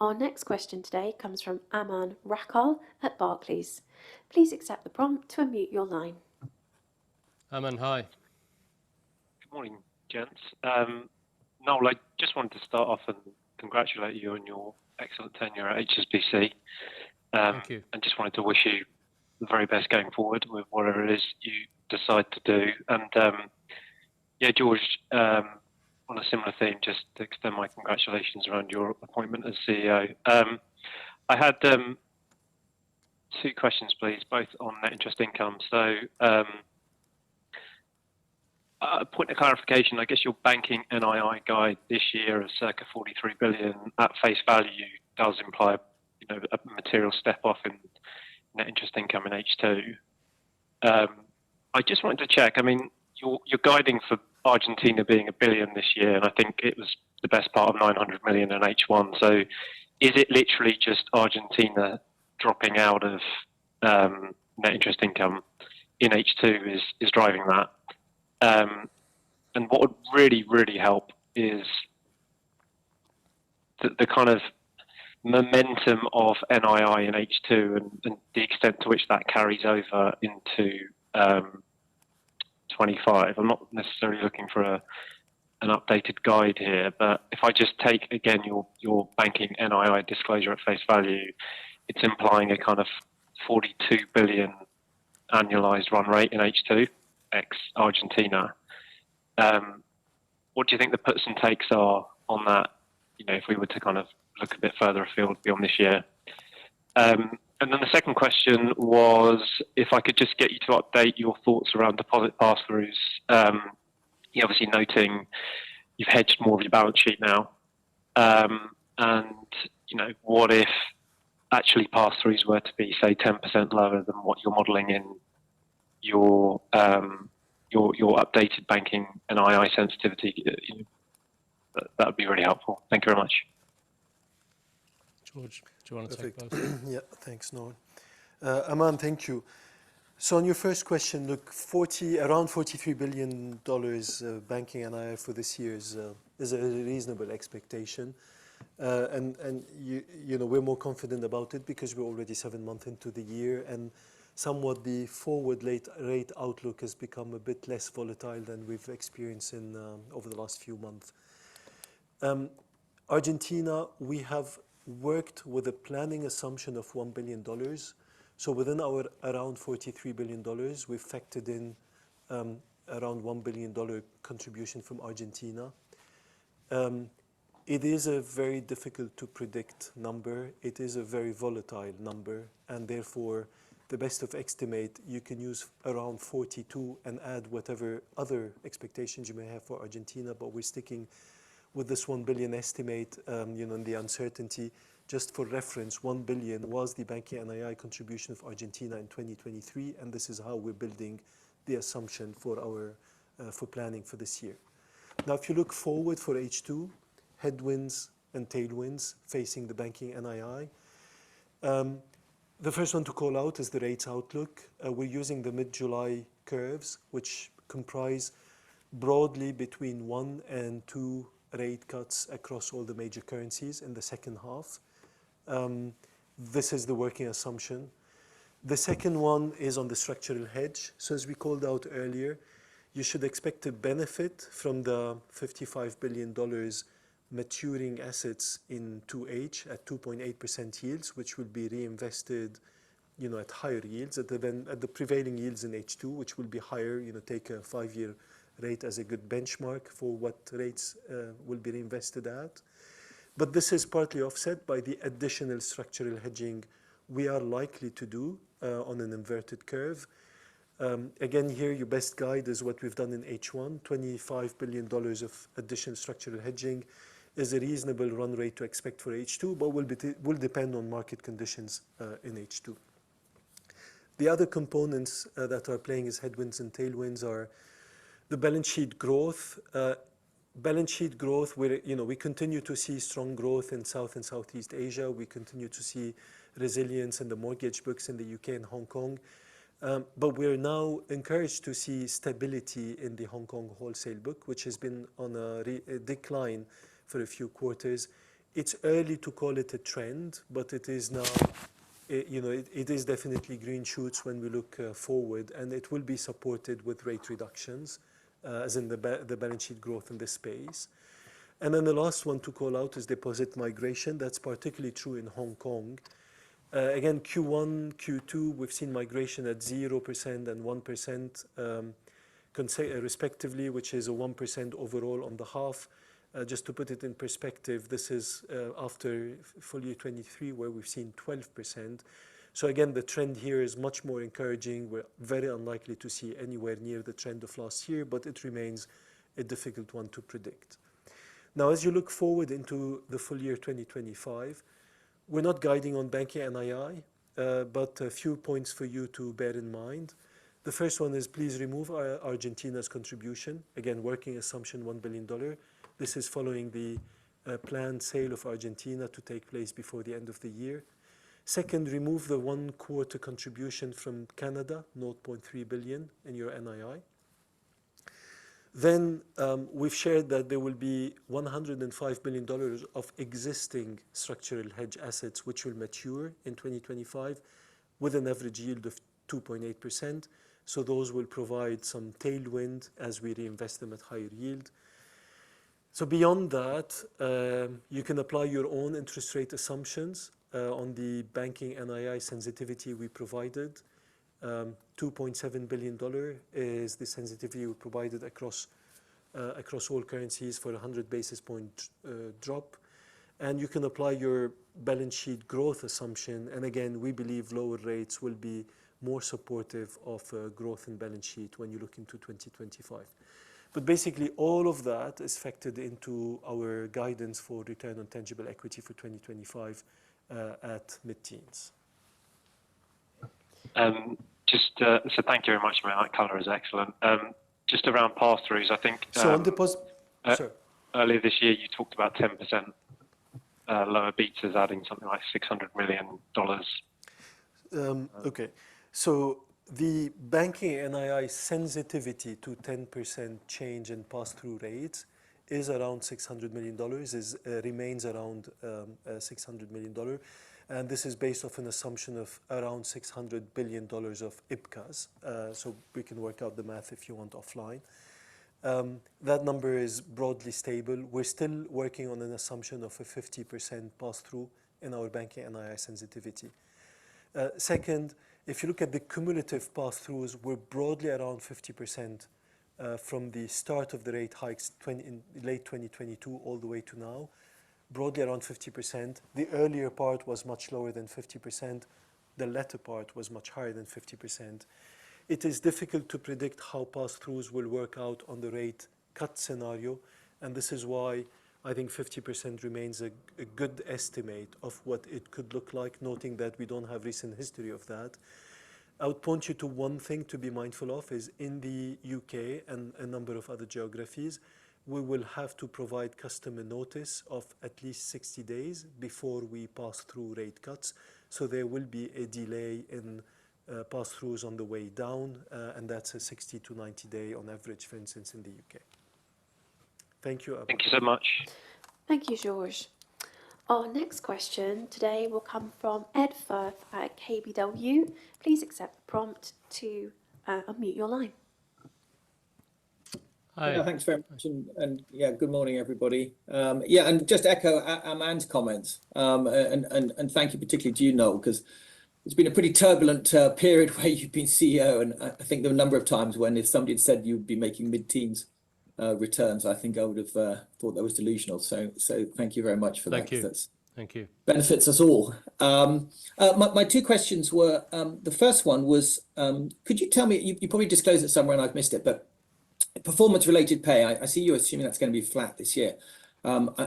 Our next question today comes from Aman Rakal at Barclays. Please accept the prompt to unmute your line. Aman, hi. Good morning, gents. Noel, I just wanted to start off and congratulate you on your excellent tenure at HSBC. Thank you. And just wanted to wish you the very best going forward with whatever it is you decide to do. And George, on a similar theme, just to extend my congratulations around your appointment as CEO. I had two questions, please, both on net interest income. So a point of clarification, I guess your banking NII guide this year of circa 43 billion at face value does imply a material step off in net interest income in H2. I just wanted to check. I mean, you're guiding for Argentina being $1 billion this year, and I think it was the best part of 900 million in H1. So, is it literally just Argentina dropping out of net interest income in H2 is driving that? And what would really help is the kind of momentum of NII in H2 and the extent to which that carries over into 25. I'm not necessarily looking for an updated guide here, but if I just take again your banking NII disclosure at face value, it's implying a kind of 42 billion annualized run rate in H2 ex Argentina. What do you think the puts and takes are on that? You know, if we were to kind of look a bit further afield beyond this year. And then the second question was if I could just get you to update your thoughts around deposit pass-throughs. You're obviously noting you've hedged more of your balance sheet now. And, you know, what if actually pass-throughs were to be, say, 10% lower than what you're modelling in your updated banking NII sensitivity? You know, that would be really helpful. Thank you very much. George, do you want to take both? Yeah, thanks, Noel. Aman, thank you. So on your first question, look, around $43 billion banking NII for this year is a reasonable expectation. And you know, we're more confident about it because we're already 7 months into the year, and somewhat the forward rate outlook has become a bit less volatile than we've experienced in over the last few months. Argentina, we have worked with a planning assumption of $1 billion. So within our around $43 billion, we've factored in around $1 billion contribution from Argentina. It is a very difficult to predict number. It is a very volatile number, and therefore the best of estimate, you can use around 42 and add whatever other expectations you may have for Argentina, but we're sticking with this 1 billion estimate, you know, in the uncertainty. Just for reference, 1 billion was the banking NII contribution of Argentina in 2023, and this is how we're building the assumption for our for planning for this year. Now, if you look forward for H2, headwinds and tailwinds facing the banking NII. The first one to call out is the rates outlook. We're using the mid-July curves, which comprise broadly between 1 and 2 rate cuts across all the major currencies in the second half. This is the working assumption. The second one is on the structural hedge. So as we called out earlier, you should expect to benefit from the $55 billion maturing assets in 2H at 2.8% yields, which will be reinvested, you know, at higher yields at the prevailing yields in H2, which will be higher. You know, take a 5-year rate as a good benchmark for what rates will be reinvested at. But this is partly offset by the additional structural hedging we are likely to do on an inverted curve. Again, here your best guide is what we've done in H1. $25 billion of additional structural hedging is a reasonable run rate to expect for H2, but will depend on market conditions in H2. The other components that are playing as headwinds and tailwinds are the balance sheet growth. We continue to see strong growth in South and Southeast Asia. We continue to see resilience in the mortgage books in the UK and Hong Kong. But we're now encouraged to see stability in the Hong Kong wholesale book, which has been on a decline for a few quarters. It's early to call it a trend, but it is now, it is definitely green shoots when we look forward, and it will be supported with rate reductions, as in the balance sheet growth in this space. And then the last one to call out is deposit migration. That's particularly true in Hong Kong. Again, Q1, Q2, we've seen migration at 0% and 1% respectively, which is a 1% overall on the half. Just to put it in perspective, this is after full year 23, where we've seen 12%. So again, the trend here is much more encouraging. We're very unlikely to see anywhere near the trend of last year, but it remains a difficult one to predict. Now, as you look forward into the full year 2025, we're not guiding on banking NII. but a few points for you to bear in mind. The first one is please remove Argentina's contribution. Again, working assumption $1 billion. This is following the planned sale of Argentina to take place before the end of the year. Second, remove the 1 quarter contribution from Canada, 0.3 billion in your NII. Then we've shared that there will be $105 billion of existing structural hedge assets which will mature in 2025 with an average yield of 2.8%. So those will provide some tailwind as we reinvest them at higher yield. So beyond that, you can apply your own interest rate assumptions on the banking NII sensitivity we provided. $2.7 billion is the sensitivity we provided across all currencies for a 100 basis point drop. And you can apply your balance sheet growth assumption. And again, we believe lower rates will be more supportive of growth in balance sheet when you look into 2025. But basically, all of that is factored into our guidance for return on tangible equity for 2025 at mid-teens. So thank you very much, man. That colour is excellent. Just around pass-throughs, I think. So on deposit, earlier this year, you talked about 10% lower betas, adding something like $600 million. Okay, so the banking NII sensitivity to 10% change in pass-through rates is around $600 million, remains around $600 million. And this is based off an assumption of around $600 billion of IPCAs. So we can work out the math if you want offline. That number is broadly stable. We're still working on an assumption of a 50% pass-through in our banking NII sensitivity. Second, if you look at the cumulative pass-throughs, we're broadly around 50% from the start of the rate hikes in late 2022 all the way to now. Broadly around 50%. The earlier part was much lower than 50%. The latter part was much higher than 50%. It is difficult to predict how pass-throughs will work out on the rate cut scenario, and this is why I think 50% remains a good estimate of what it could look like, noting that we don't have recent history of that. I would point you to one thing to be mindful of is in the UK and a number of other geographies, we will have to provide customer notice of at least 60 days before we pass through rate cuts. So there will be a delay in pass-throughs on the way down, and that's a 60 to 90 day on average, for instance, in the UK. Thank you, Abba. Thank you so much. Thank you, George. Our next question today will come from Ed Firth at KBW. Please accept the prompt to unmute your line. Hi. Yeah, thanks very much, and yeah, good morning, everybody. Yeah, and just echo Aman's comments, and thank you particularly to you, Noel, because it's been a pretty turbulent period where you've been CEO, and I think there were a number of times when if somebody had said you'd be making mid-teens returns, I think I would have thought that was delusional. So thank you very much for that. Thank you. Thank you. Benefits us all. My two questions were, the first one was, could you tell me, you probably disclosed it somewhere and I've missed it, but performance-related pay, I see you assuming that's going to be flat this year.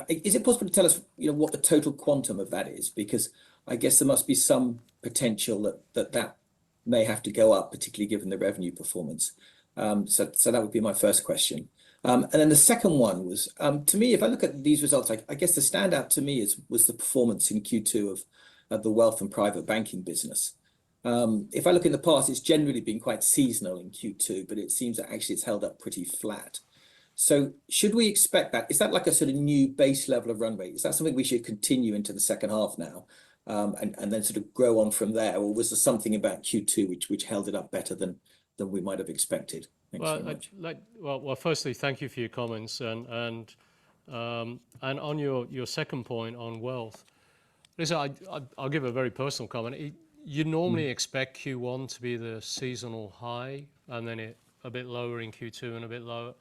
Is it possible to tell us, what the total quantum of that is? Because I guess there must be some potential that may have to go up, particularly given the revenue performance. So that would be my first question. And then the second one was, to me, if I look at these results, I guess the standout to me was the performance in Q2 of the wealth and private banking business. If I look in the past, it's generally been quite seasonal in Q2, but it seems that actually it's held up pretty flat. So should we expect that? Is that like a sort of new base level of run rate? Is that something we should continue into the second half now, and then sort of grow on from there? Or was there something about Q2 which held it up better than we might have expected? Thanks very much. Well, firstly, thank you for your comments, and on your second point on wealth, listen, I'll give a very personal comment. You normally expect Q1 to be the seasonal high, and then it a bit lower in Q2 and a bit lower.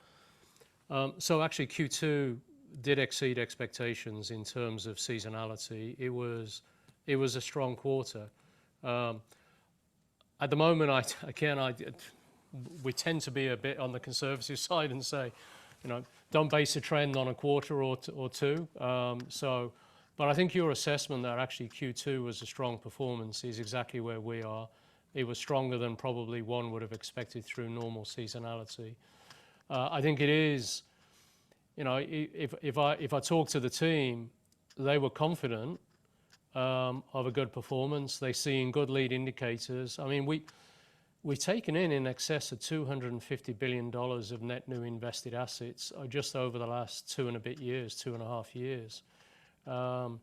So actually, Q2 did exceed expectations in terms of seasonality. It was a strong quarter. At the moment, we tend to be a bit on the conservative side and say, don't base a trend on a quarter or two. So But I think your assessment that actually Q2 was a strong performance is exactly where we are. It was stronger than probably one would have expected through normal seasonality. I think it is, you know, if I talk to the team, they were confident of a good performance. They're seeing good lead indicators. I mean, we've taken in excess of $250 billion of net new invested assets just over the last 2.5 years. And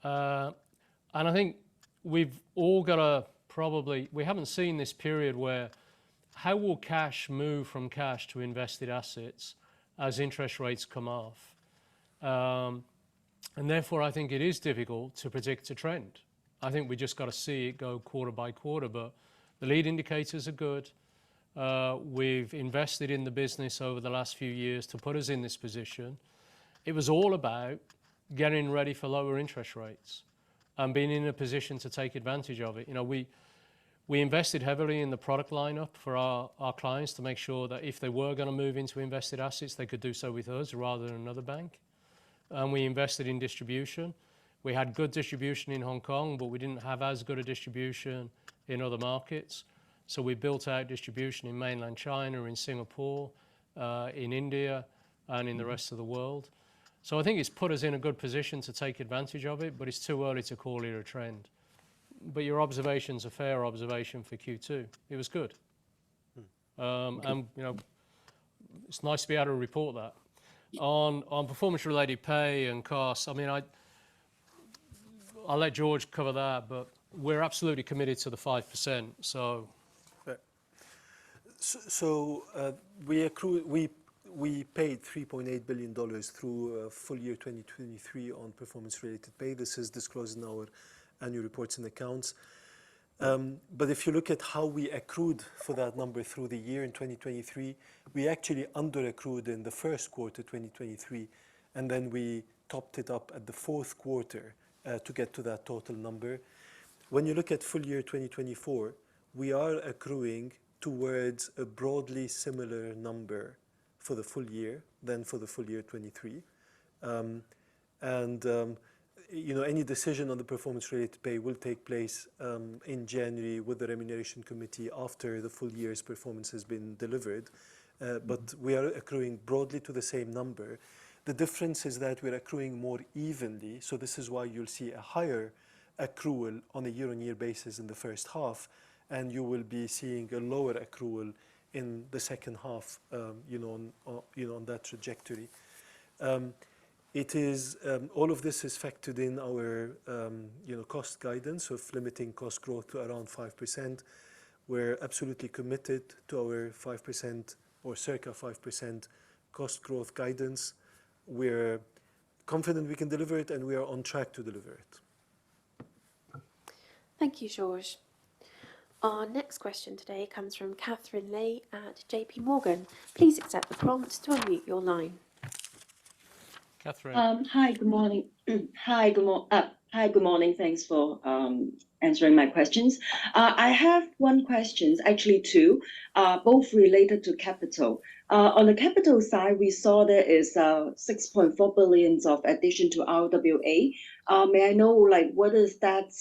I think we've all got to we haven't seen this period where how will cash move from cash to invested assets as interest rates come off? And therefore, I think it is difficult to predict a trend. I think we just got to see it go quarter by quarter, but the lead indicators are good. We've invested in the business over the last few years to put us in this position. It was all about getting ready for lower interest rates and being in a position to take advantage of it. You know, we invested heavily in the product lineup for our clients to make sure that if they were going to move into invested assets, they could do so with us rather than another bank. And we invested in distribution. We had good distribution in Hong Kong, but we didn't have as good a distribution in other markets. So we built out distribution in mainland China, in Singapore, in India, and in the rest of the world. So I think it's put us in a good position to take advantage of it, but it's too early to call it a trend. But your observation's a fair observation for Q2. It was good. And, you know, it's nice to be able to report that. On performance-related pay and costs, I mean, I'll let George cover that, but we're absolutely committed to the 5%. So we paid $3.8 billion through full year 2023 on performance-related pay. This is disclosed in our annual reports and accounts. But if you look at how we accrued for that number through the year in 2023, we actually under-accrued in the first quarter 2023, and then we topped it up at the fourth quarter to get to that total number. When you look at full year 2024, we are accruing towards a broadly similar number for the full year than for the full year 23. You know, any decision on the performance-related pay will take place in January with the Remuneration Committee after the full year's performance has been delivered. But we are accruing broadly to the same number. The difference is that we're accruing more evenly. So this is why you'll see a higher accrual on a year-on-year basis in the first half, and you will be seeing a lower accrual in the second half, you know, on that trajectory. It is all of this is factored in our you know, cost guidance of limiting cost growth to around 5%. We're absolutely committed to our 5% or circa 5% cost growth guidance. We're confident we can deliver it, and we are on track to deliver it. Thank you, George. Our next question today comes from Catherine Lei at JP Morgan. Please accept the prompt to unmute your line. Catherine. Hi, good morning. Hi, good morning. Thanks for answering my questions. I have one question, actually two, both related to capital. On the capital side, we saw there is 6.4 billion of addition to RWA. May I know, like, what is that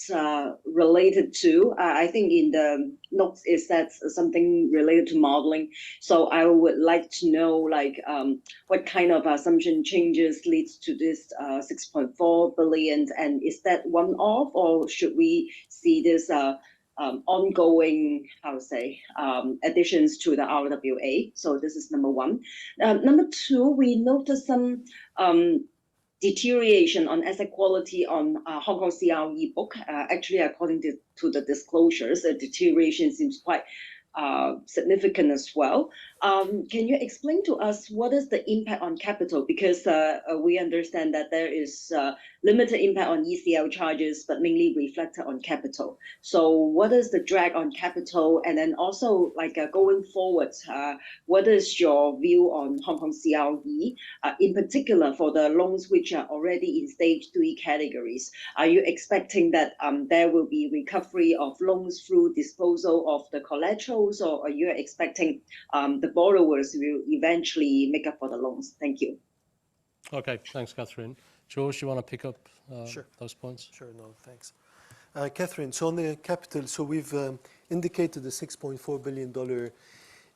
related to? I think in the notes is that something related to modeling. So I would like to know, like, what kind of assumption changes leads to this 6.4 billion, and is that one-off, or should we see this ongoing, additions to the RWA? So this is number one. Number two, we noticed some deterioration on asset quality on Hong Kong CRE book. Actually, according to the disclosures, the deterioration seems quite significant as well. Can you explain to us what is the impact on capital? Because we understand that there is limited impact on ECL charges, but mainly reflected on capital. So what is the drag on capital? And then also, like, going forward, what is your view on Hong Kong CRE, in particular for the loans which are already in stage 3 categories? Are you expecting that there will be recovery of loans through disposal of the collaterals, or are you expecting the borrowers will eventually make up for the loans? Thank you. Okay, thanks, Catherine. George, you want to pick up Sure. those points? Sure, no, thanks. Catherine, so on the capital, so we've indicated a $6.4 billion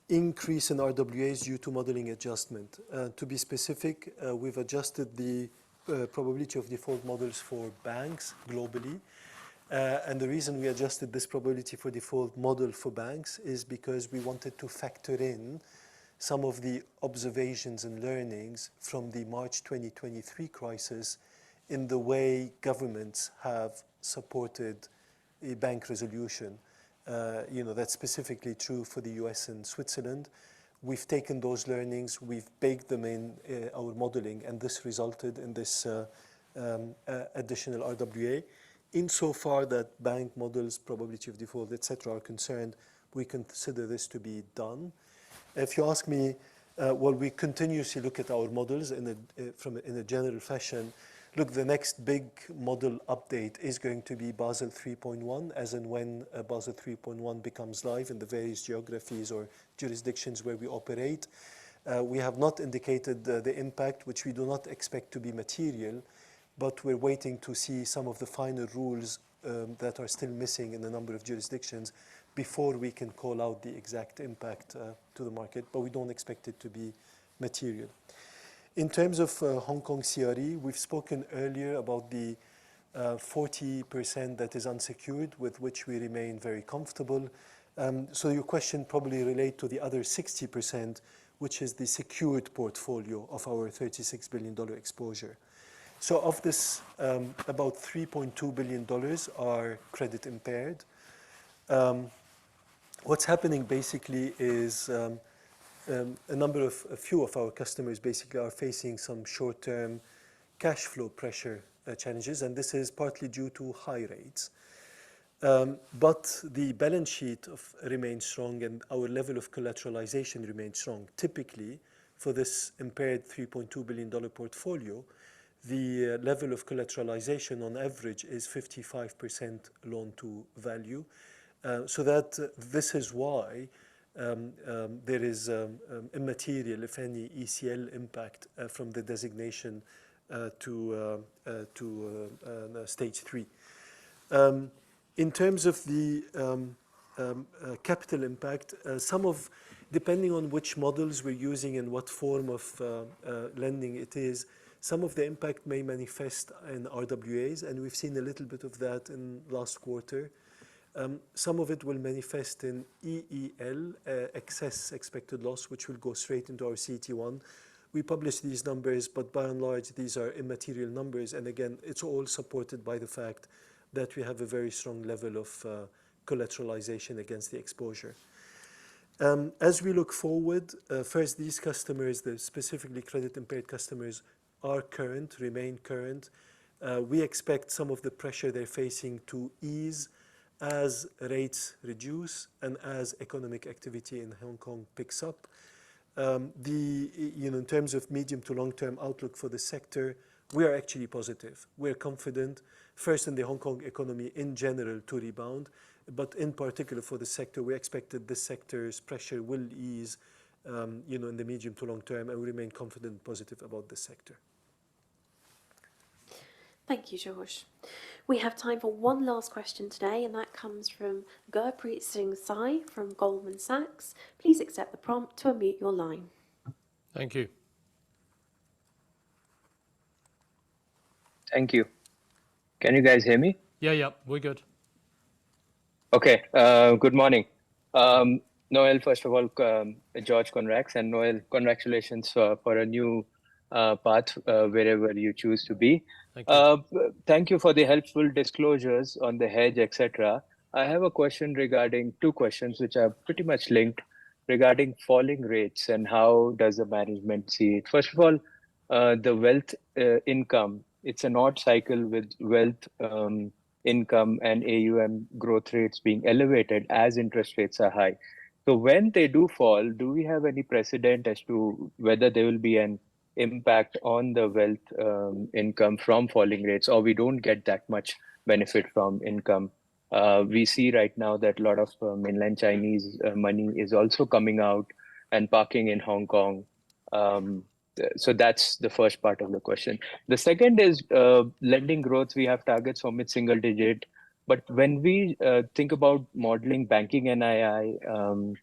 increase in RWAs due to modeling adjustment. To be specific, we've adjusted the probability of default models for banks globally. And the reason we adjusted this probability for default model for banks is because we wanted to factor in some of the observations and learnings from the March 2023 crisis in the way governments have supported a bank resolution. That's specifically true for the US and Switzerland. We've taken those learnings, we've baked them in our modeling, and this resulted in this additional RWA. Insofar that bank models, probability of default, etc., are concerned, we consider this to be done. If you ask me, well, we continuously look at our models in a general fashion. Look, the next big model update is going to be Basel 3.1, as and when Basel 3.1 becomes live in the various geographies or jurisdictions where we operate. We have not indicated the impact, which we do not expect to be material, but we're waiting to see some of the final rules that are still missing in a number of jurisdictions before we can call out the exact impact to the market, but we don't expect it to be material. In terms of Hong Kong CRE, we've spoken earlier about the 40% that is unsecured, with which we remain very comfortable. So your question probably relates to the other 60%, which is the secured portfolio of our $36 billion exposure. So of this, about $3.2 billion are credit impaired. What's happening basically is a few of our customers basically are facing some short-term cash flow pressure challenges, and this is partly due to high rates. But the balance sheet remains strong, and our level of collateralization remains strong. Typically, for this impaired $3.2 billion portfolio, the level of collateralization on average is 55% loan to value. So that this is why there is immaterial, if any, ECL impact from the designation to stage 3. In terms of the capital impact, depending on which models we're using and what form of lending it is, some of the impact may manifest in RWAs, and we've seen a little bit of that in last quarter. Some of it will manifest in EEL, excess expected loss, which will go straight into our CET1. We publish these numbers, but by and large, these are immaterial numbers. And again, it's all supported by the fact that we have a very strong level of collateralization against the exposure. As we look forward, first, these customers, the specifically credit impaired customers, are current, remain current. We expect some of the pressure they're facing to ease as rates reduce and as economic activity in Hong Kong picks up. In terms of medium to long-term outlook for the sector, we are actually positive. We're confident, first in the Hong Kong economy in general to rebound, but in particular for the sector, we expect that this sector's pressure will ease in the medium to long term, and we remain confident and positive about this sector. Thank you, George. We have time for one last question today, and that comes from Gurpreet Singh Sai from Goldman Sachs. Please accept the prompt to unmute your line. Thank you. Thank you. Can you guys hear me? Yeah, we're good. Okay, good morning. Noel, first of all, George, congrats, and Noel, congratulations for a new path wherever you choose to be. Thank you. Thank you for the helpful disclosures on the hedge, etc. I have a question regarding two questions which are pretty much linked regarding falling rates and how does the management see it. First of all, the wealth income, it's an odd cycle with wealth income and AUM growth rates being elevated as interest rates are high. So when they do fall, do we have any precedent as to whether there will be an impact on the wealth income from falling rates, or we don't get that much benefit from income? We see right now that a lot of mainland Chinese money is also coming out and parking in Hong Kong. So that's the first part of the question. The second is lending growth. We have targets for mid-single digit, but when we think about modeling banking NII,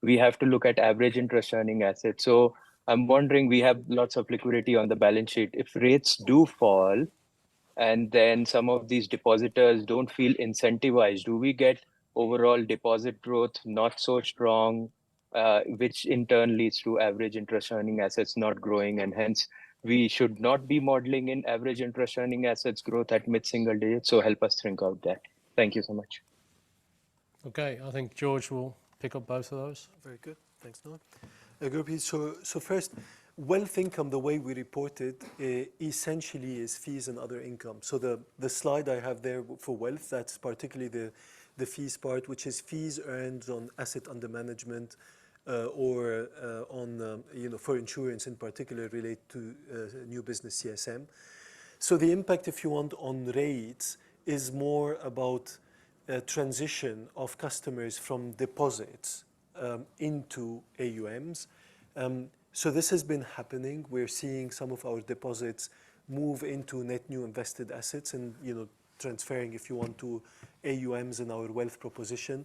we have to look at average interest earning assets. So I'm wondering, we have lots of liquidity on the balance sheet. If rates do fall, and then some of these depositors don't feel incentivized, do we get overall deposit growth not so strong, which in turn leads to average interest earning assets not growing, and hence we should not be modeling in average interest earning assets growth at mid-single digits? So help us think out that. Thank you so much. Okay, I think George will pick up both of those. Very good. Thanks, Noel. Gurpreet, so first, wealth income, the way we report it, essentially is fees and other income. So the slide I have there for wealth, that's particularly the fees part, which is fees earned on asset under management or on, for insurance in particular, relate to new business CSM. So the impact, if you want, on rates is more about transition of customers from deposits into AUMs. So this has been happening. We're seeing some of our deposits move into net new invested assets and transferring, if you want, to AUMs in our wealth proposition.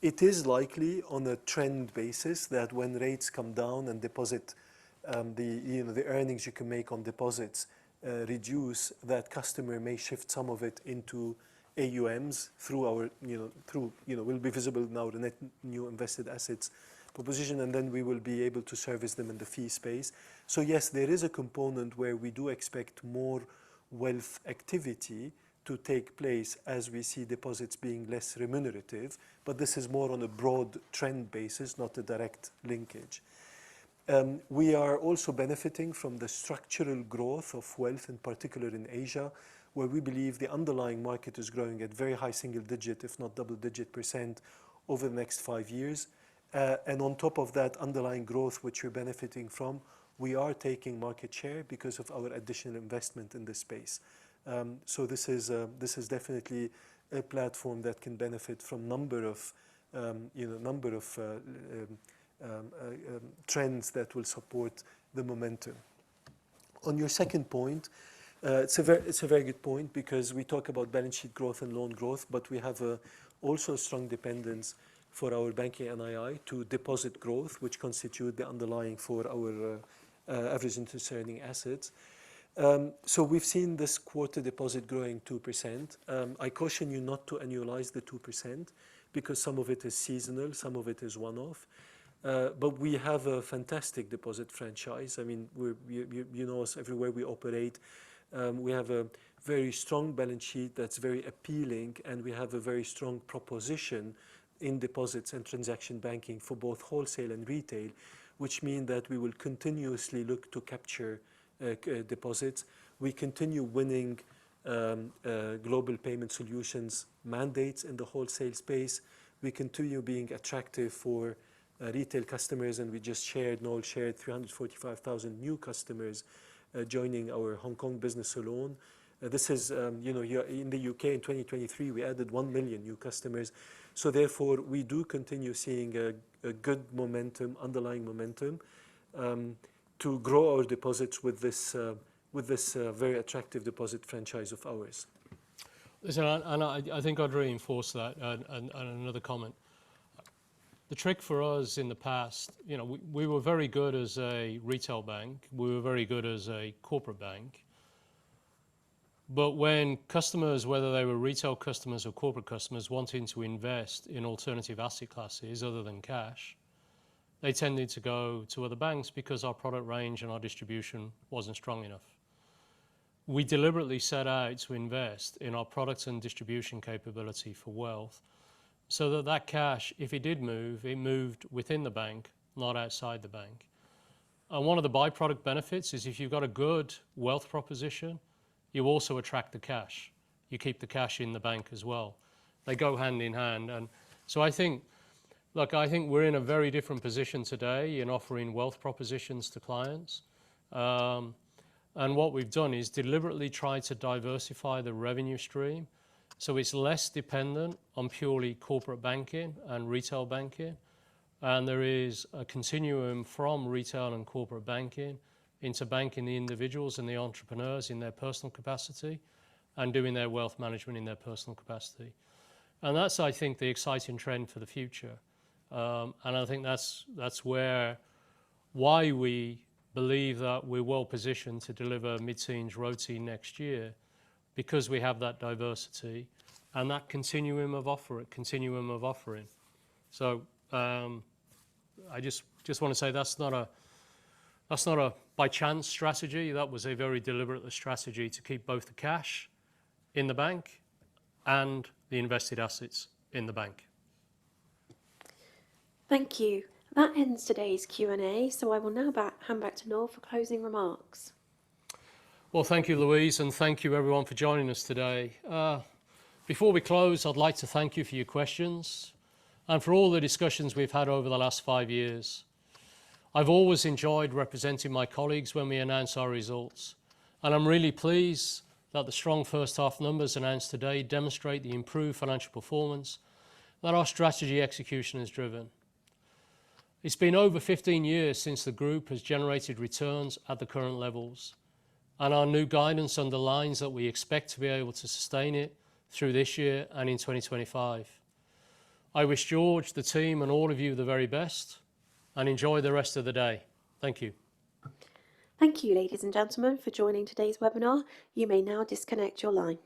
It is likely on a trend basis that when rates come down and deposit, the earnings you can make on deposits reduce, that customer may shift some of it into AUMs through our, will be visible now the net new invested assets proposition, and then we will be able to service them in the fee space. So yes, there is a component where we do expect more wealth activity to take place as we see deposits being less remunerative, but this is more on a broad trend basis, not a direct linkage. We are also benefiting from the structural growth of wealth, in particular in Asia, where we believe the underlying market is growing at very high single digit, if not double-digit % over the next 5 years. And on top of that underlying growth, which we're benefiting from, we are taking market share because of our additional investment in this space. So this is definitely a platform that can benefit from number of trends that will support the momentum. On your second point, it's a very good point, because we talk about balance sheet growth and loan growth, but we have also a strong dependence for our banking NII to deposit growth, which constitute the underlying for our average interest earning assets. So we've seen this quarter deposit growing 2%. I caution you not to annualize the 2%, because some of it is seasonal, some of it is one-off. But we have a fantastic deposit franchise. I mean, you know us everywhere we operate. We have a very strong balance sheet that's very appealing, and we have a very strong proposition in deposits and transaction banking for both wholesale and retail, which mean that we will continuously look to capture deposits. We continue winning global payment solutions mandates in the wholesale space. We continue being attractive for retail customers, and we just Noel shared 345,000 new customers joining our Hong Kong business alone. This is, here in the UK in 2023, we added 1 million new customers. So therefore, we do continue seeing a good momentum, underlying momentum, to grow our deposits with this very attractive deposit franchise of ours. Listen, and I think I'd reinforce that, and another comment. The trick for us in the past, we were very good as a retail bank. We were very good as a corporate bank. But when customers, whether they were retail customers or corporate customers, wanting to invest in alternative asset classes other than cash, they tended to go to other banks because our product range and our distribution wasn't strong enough. We deliberately set out to invest in our product and distribution capability for wealth, so that cash, if it did move, it moved within the bank, not outside the bank. And one of the byproduct benefits is if you've got a good wealth proposition, you also attract the cash. You keep the cash in the bank as well. They go hand in hand. And so I think we're in a very different position today in offering wealth propositions to clients. And what we've done is deliberately try to diversify the revenue stream, so it's less dependent on purely corporate banking and retail banking. And there is a continuum from retail and corporate banking into banking the individuals and the entrepreneurs in their personal capacity and doing their wealth management in their personal capacity. And that's, I think, the exciting trend for the future. And I think that's why we believe that we're well positioned to deliver mid-teens ROTE next year, because we have that diversity and that continuum of offering. So I just want to say that's not a by chance strategy. That was a very deliberate strategy to keep both the cash in the bank and the invested assets in the bank. Thank you. That ends today's Q&A, so I will now hand back to Noel for closing remarks. Well, thank you, Louise, and thank you everyone for joining us today. Before we close, I'd like to thank you for your questions and for all the discussions we've had over the last 5 years. I've always enjoyed representing my colleagues when we announce our results, and I'm really pleased that the strong first half numbers announced today demonstrate the improved financial performance that our strategy execution has driven. It's been over 15 years since the group has generated returns at the current levels, and our new guidance underlines that we expect to be able to sustain it through this year and in 2025. I wish George, the team, and all of you the very best, and enjoy the rest of the day. Thank you. Thank you, ladies and gentlemen, for joining today's webinar. You may now disconnect your line.